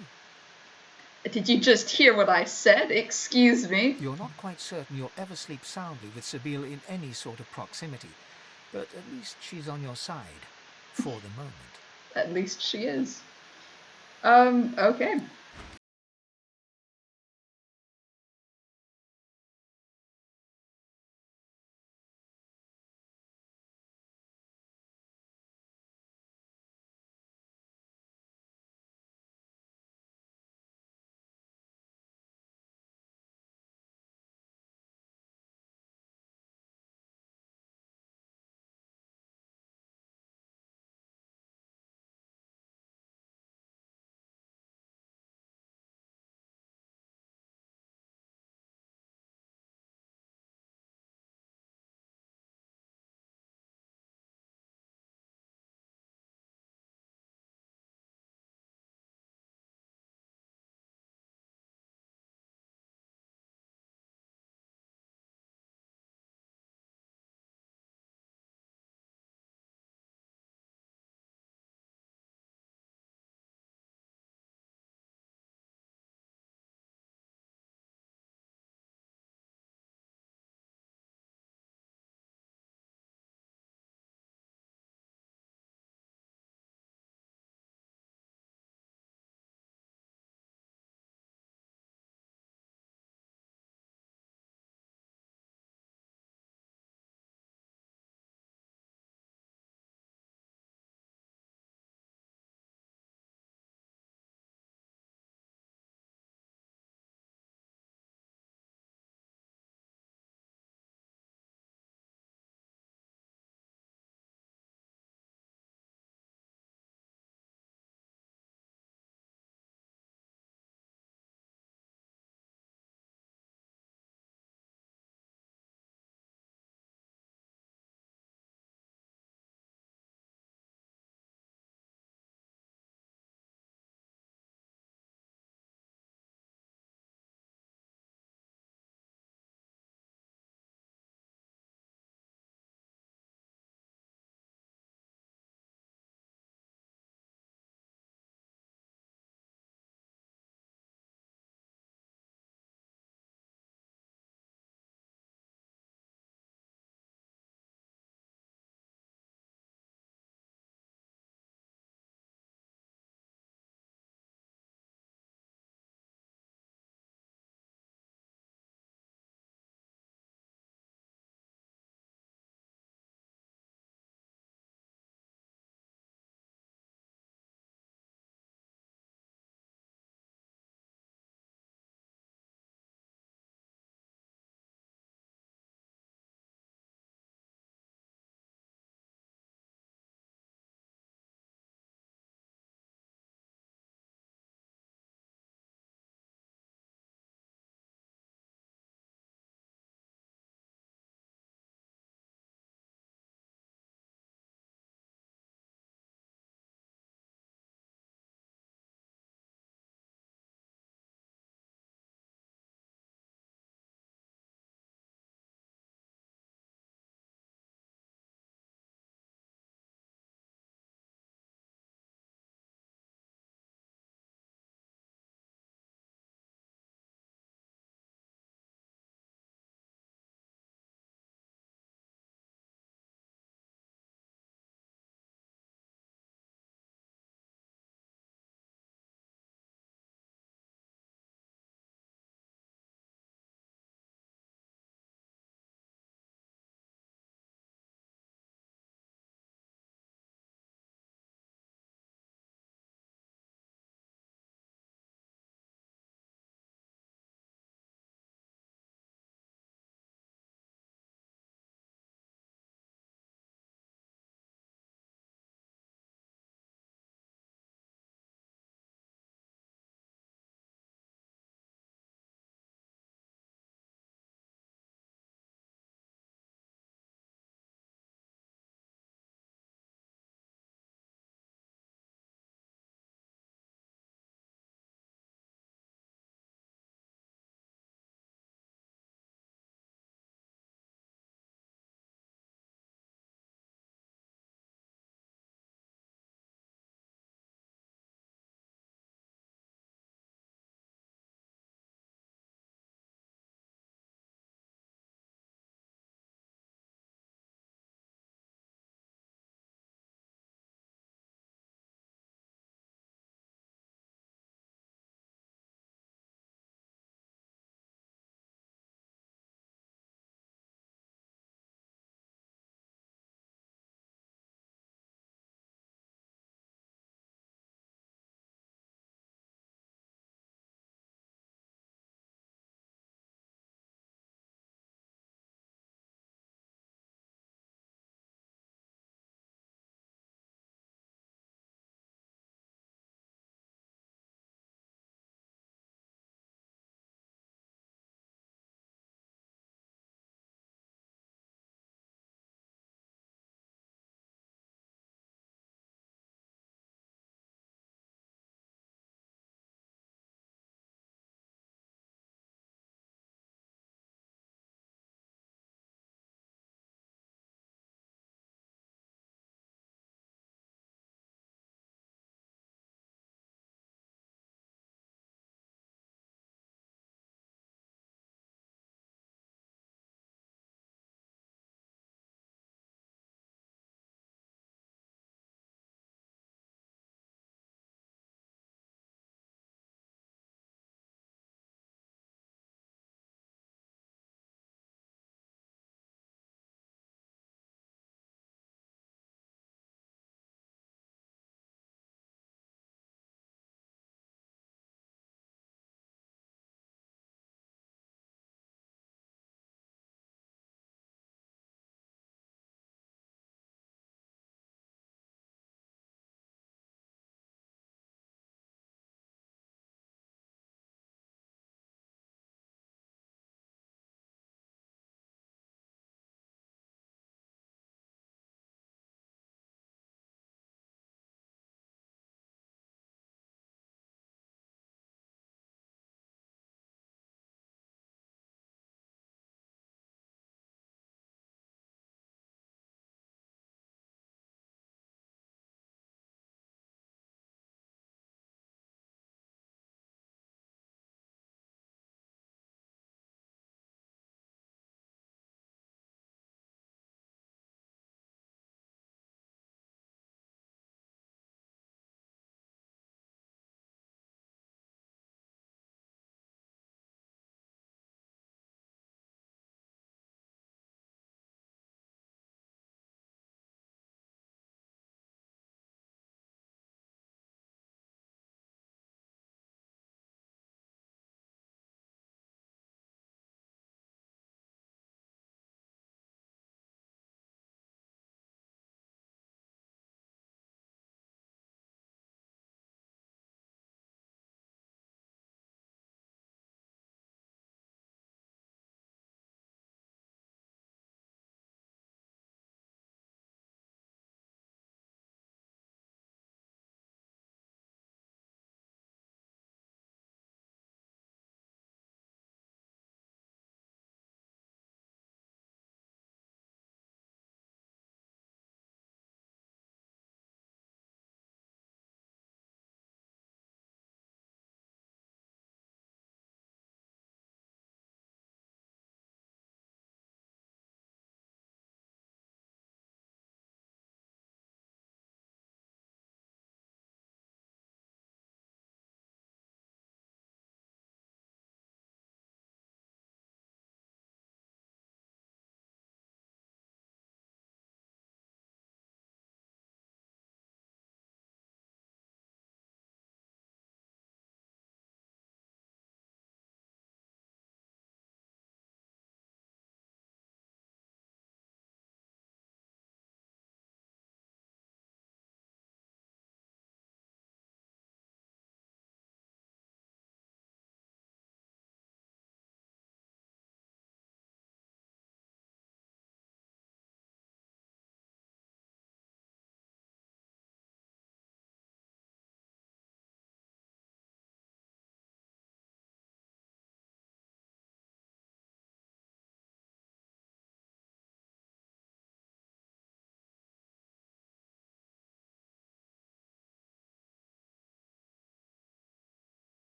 Did you just hear what I said? Excuse me? You're not quite certain you'll ever sleep soundly with Sabine in any sort of proximity, but at least she's on your side, for the moment. At least she is. Okay.